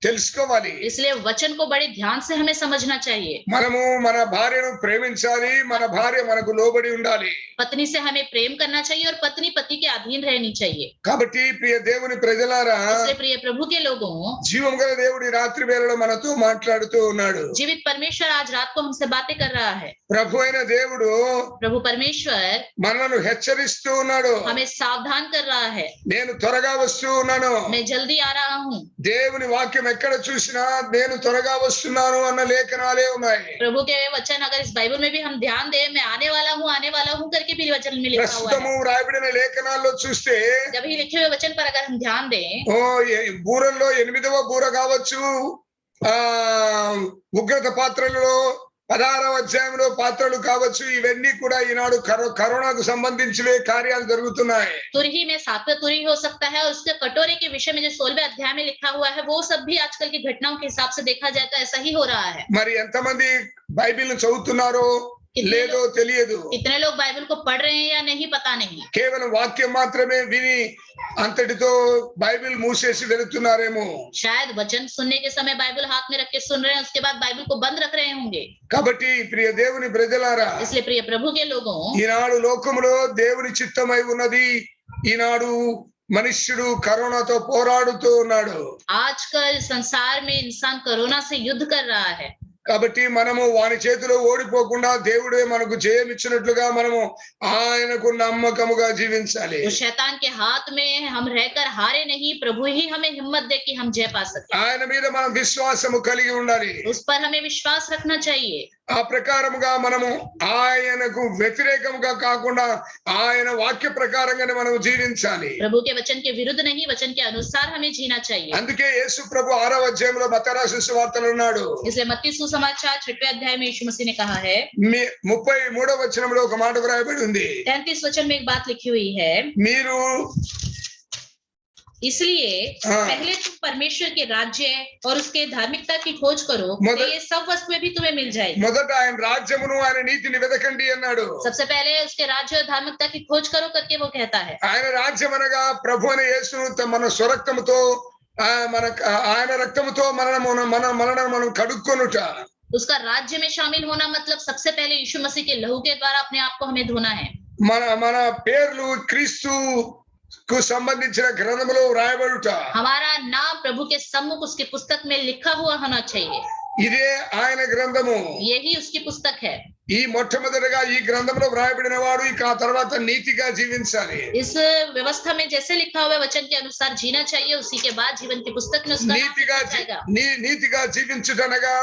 తెలుసుకోవాలి. इसलिए वचन को बड़े ध्यान से हमें समझना चाहिए। మనము మన భార్యను ప్రేమించాలి, మన భార్య మనకు లోబడి ఉండాలి. पत्नी से हमें प्रेम करना चाहिए और पत्नी पति के अधीन रहनी चाहिए। కాబట్టి ప్రియ దేవుని ప్రజలారా, इसलिए प्रिय प्रभु के लोगों, జీవం గల దేవుడి రాత్రి వేళలో మనతో మాట్లాడుతూ ఉన్నాడు. जीवित परमेश्वर आज रात को हमसे बातें कर रहा है। ప్రభు అయిన దేవుడు प्रभु परमेश्वर మనలను హెచ్చరిస్తూ ఉన్నాడు. हमें सावधान कर रहा है, నేను త్వరగా వస్తూ ఉన్నాను. मैं जल्दी आ रहा हूँ। దేవుని వాక్యం ఎక్కడ చూసినా నేను త్వరగా వస్తున్నాను అన్న లేఖనాలే ఉన్నాయి. प्रभु के वचन अगर इस बाइबल में भी हम ध्यान दें, मैं आने वाला हूँ करके भी वचन में लिखा हुआ ప్రస్తుతము है। రాయబడిన లేఖనాల్లో చూస్తే जब ही लिखे हुए वचन पर अगर हम ध्यान दें, బూరల్లో 8వ బూర కావచ్చు, ఉగ్రత పాత్రలలో 16వ అధ్యాయంలో పాత్రలు కావచ్చు, ఇవన్నీ కూడా ఈనాడు కరోనాకు సంబంధించిన కార్యాలు జరుగుతున్నాయి. तुरही में 7वां तुरही हो सकता है, और उसके कटोरे के विषय में जो 16वें अध्याय में लिखा हुआ है, वो सब भी आजकल की घटनाओं के हिसाब से देखा जाए तो ऐसा ही हो रहा है। మరి ఎంతమంది బైబిల్ చదువుతున్నారో లేదో తెలియదు. कितने लोग बाइबल को पढ़ रहे हैं या नहीं, पता नहीं। కేవలం వాక్యం మాత్రమే విని అంతటితో బైబిల్ మూసేసి వెళ్తున్నారేమో. शायद वचन सुनने के समय बाइबल हाथ में रख के सुन रहे हैं, उसके बाद बाइबल को बंद रख रहे होंगे। కాబట్టి ప్రియ దేవుని ప్రజలారా, इसलिए प्रिय प्रभु के लोगों, ఈనాడు లోకములో దేవుని చిత్తమై ఉన్నది. ఈనాడు మనుష్యుడు కరోనాతో పోరాడుతూ ఉన్నాడు. आजकल संसार में इंसान कोरोना से युद्ध कर रहा है। కాబట్టి మనము వాని చేతిలో ఓడిపోకుండా దేవుడే మనకు జయం ఇచ్చినట్లుగా మనము ఆయనకు నమ్మకముగా జీవించాలి. तो शैतान के हाथ में हम रहकर हारे नहीं, प्रभु ही हमें हिम्मत दे कि हम जय पा सके। ఆయన మీద మనం విశ్వాసము కలిగి ఉండాలి. उस पर हमें विश्वास रखना चाहिए। ఆ ప్రకారముగా మనము ఆయనకు వ్యతిరేకముగా కాకుండా ఆయన వాక్య ప్రకారంగానే మనం జీవించాలి. प्रभु के वचन के विरुद्ध नहीं, वचन के अनुसार हमें जीना चाहिए। అందుకే యేసు ప్రభు 6వ అధ్యాయంలో మత్తయి రాసిన సువార్తలో ఉన్నాడు. इसलिए मत्ती सुसमाचार 6वें अध्याय में यीशु मसीह ने कहा है, 33వ వచనంలో ఒక మాట వ్రాయబడి ఉంది. 33 वचन में एक बात लिखी हुई है, మీరు इसलिए पहले तुम परमेश्वर के राज्य और उसके धार्मिकता की खोज करो, तो ये सब वस्तुएं भी तुम्हें मिल जाएगी। మొదట ఆయన రాజ్యమును ఆయన నీతిని వెదకండి అన్నాడు. सबसे पहले उसके राज्य और धार्मिकता की खोज करो करके वो कहता है। ఆయన రాజ్యం అనగా ప్రభు అయిన యేసును మన స్వరక్తముతో మన ఆయన రక్తముతో మనం కడుక్కొనుట। उसका राज्य में शामिल होना मतलब सबसे पहले यीशु मसीह के लहू के द्वारा अपने आप को हमें धोना है। మన పేర్లు క్రీస్తు కు సంబంధించిన గ్రంథములో వ్రాయబడుట। हमारा नाम प्रभु के सम्मुख उसकी पुस्तक में लिखा हुआ होना चाहिए। ఇదే ఆయన గ్రంథము, यही उसकी पुस्तक है। ఈ మొట్టమొదటిగా ఈ గ్రంథంలో వ్రాయబడిన వాడు ఇక ఆ తర్వాత నీతిగా జీవించాలి। इस व्यवस्था में जैसे लिखा हुआ वचन के अनुसार जीना चाहिए, उसी के बाद जीवन की पुस्तक में उसका నీతిగా జీవించుటనగా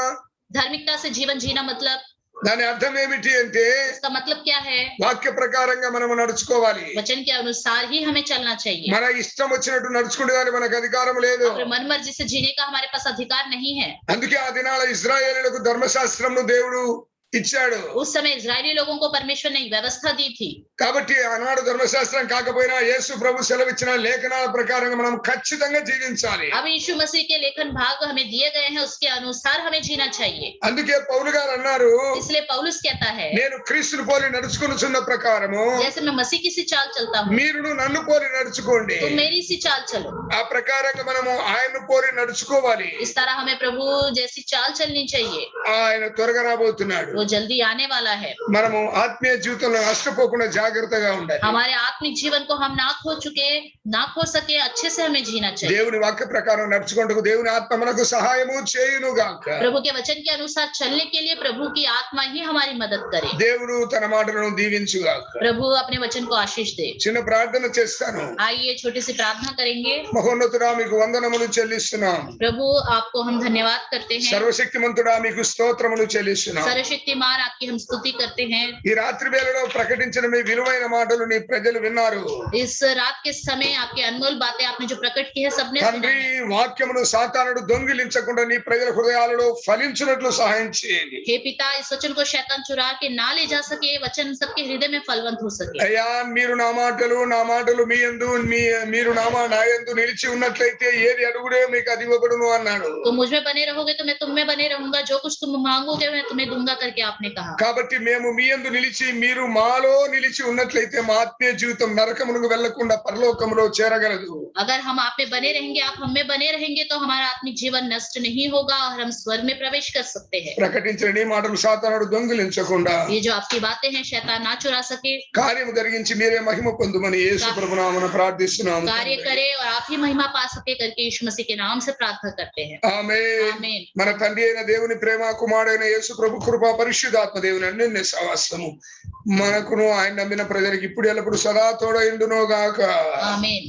धार्मिकता से जीवन जीना मतलब, దాని అర్థం ఏమిటి అంటే इसका मतलब क्या है? వాక్య ప్రకారంగా మనము నడుచుకోవాలి। वचन के अनुसार ही हमें चलना चाहिए। మన ఇష్టం వచ్చినట్టు నడుచుకునేదానికి మనకు అధికారం లేదు। अपने मन मर्जी से जीने का हमारे पास अधिकार नहीं है। అందుకే ఆ దినాల ఇశ్రాయేలీయులకు ధర్మశాస్త్రంను దేవుడు ఇచ్చాడు। उस समय इजरायली लोगों को परमेश्वर ने व्यवस्था दी थी। కాబట్టి ఆనాడు ధర్మశాస్త్రం కాకపోయినా యేసు ప్రభు సెలవిచ్చిన లేఖనాల ప్రకారంగా మనం ఖచ్చితంగా జీవించాలి। अब यीशु मसीह के लेखन भाग हमें दिए गए हैं, उसके अनुसार हमें जीना चाहिए। అందుకే పౌలు గారు అన్నారు, इसलिए पौलुस कहता है, నేను క్రీస్తుని పోలి నడుచుకొనుచున్న ప్రకారము जैसे मैं मसीह की सी चाल चलता हूँ, మీరును నన్ను పోలి నడుచుకోండి। तुम मेरी सी चाल चलो। ఆ ప్రకారంగా మనము ఆయన్ను పోలి నడుచుకోవాలి। इस तरह हमें प्रभु जैसी चाल चलनी चाहिए। ఆయన త్వరగా రాబోతున్నాడు। वो जल्दी आने वाला है। మనము ఆత్మీయ జీవితంలో నష్టపోకుండా జాగ్రత్తగా ఉండాలి। हमारे आत्मिक जीवन को हम ना खो सके, अच्छे से हमें जीना चाहिए। దేవుని వాక్య ప్రకారం నడుచుకుంటూ దేవుని ఆత్మ మనకు సహాయము చేయును గాక। प्रभु के वचन के अनुसार चलने के लिए प्रभु की आत्मा ही हमारी मदद करे। దేవుడు తన మాటలను దీవించు గాక। प्रभु अपने वचन को आशीष दे। చిన్న ప్రార్థన చేస్తాను। आइए छोटी सी प्रार्थना करेंगे। మహోన్నతుడా మీకు వందనములు చెల్లిస్తున్నాం। प्रभु आपको हम धन्यवाद करते हैं। సర్వశక్తిమంతుడా మీకు స్తోత్రములు చెల్లిస్తున్నాం। सर्वशक्तिमान आपकी हम स्तुति करते हैं। ఈ రాత్రి వేళలో ప్రకటించిన మీ విలువైన మాటలు నీ ప్రజలు విన్నారు। इस रात के समय आपकी अनमोल बातें आपने जो प्रकट की है सबने सुना తండ్రి है। వాక్యమును సాతానుడు దొంగిలించకుండా నీ ప్రజల హృదయాలలో ఫలించునట్లు సహాయం చేయండి। हे पिता, इस वचन को शैतान चुरा के ना ले जा सके, वचन सबके हृदय में फलवंत हो सके। అయ్యా మీరు నా మాటలు మీ యందు మీరు నా యందు నిలిచి ఉన్నట్లయితే ఏది అడుగుడే మీకు అది ఇవ్వబడును అన్నాడు। तुम मुझ में बने रहोगे तो मैं तुम में बने रहूंगा, जो कुछ तुम मांगोगे मैं तुम्हें दूंगा करके आपने कहा। కాబట్టి మేము మీ యందు నిలిచి మీరు మాలో నిలిచి ఉన్నట్లయితే మా ఆత్మీయ జీవితం నరకమునకు వెళ్లకుండా పరలోకములో చేరగలదు। अगर हम आप में बने रहेंगे, आप हम में बने रहेंगे, तो हमारा आत्मिक जीवन नष्ट नहीं होगा और हम स्वर्ग में प्रवेश कर सकते हैं। ప్రకటించిన నీ మాటలు సాతానుడు దొంగిలించకుండా ये जो आपकी बातें हैं शैतान ना चुरा सके, కార్యము జరిగించి మీరే మహిమ పొందుమని యేసు ప్రభు నామమున ప్రార్థిస్తున్నాము। कार्य करे और आप ही महिमा पा सके करके यीशु मसीह के नाम से प्रार्थना करते हैं। ఆమేన్। आमीन। మన తండ్రి అయిన దేవుని ప్రేమ, కుమారుడైన యేసు ప్రభు కృప, పరిశుద్ధాత్మ దేవుని అన్యోన్య సహవాసము మనకును ఆయన నమ్మిన ప్రజలకు ఇప్పుడు ఎల్లప్పుడు సదా తోడైండును గాక। आमीन।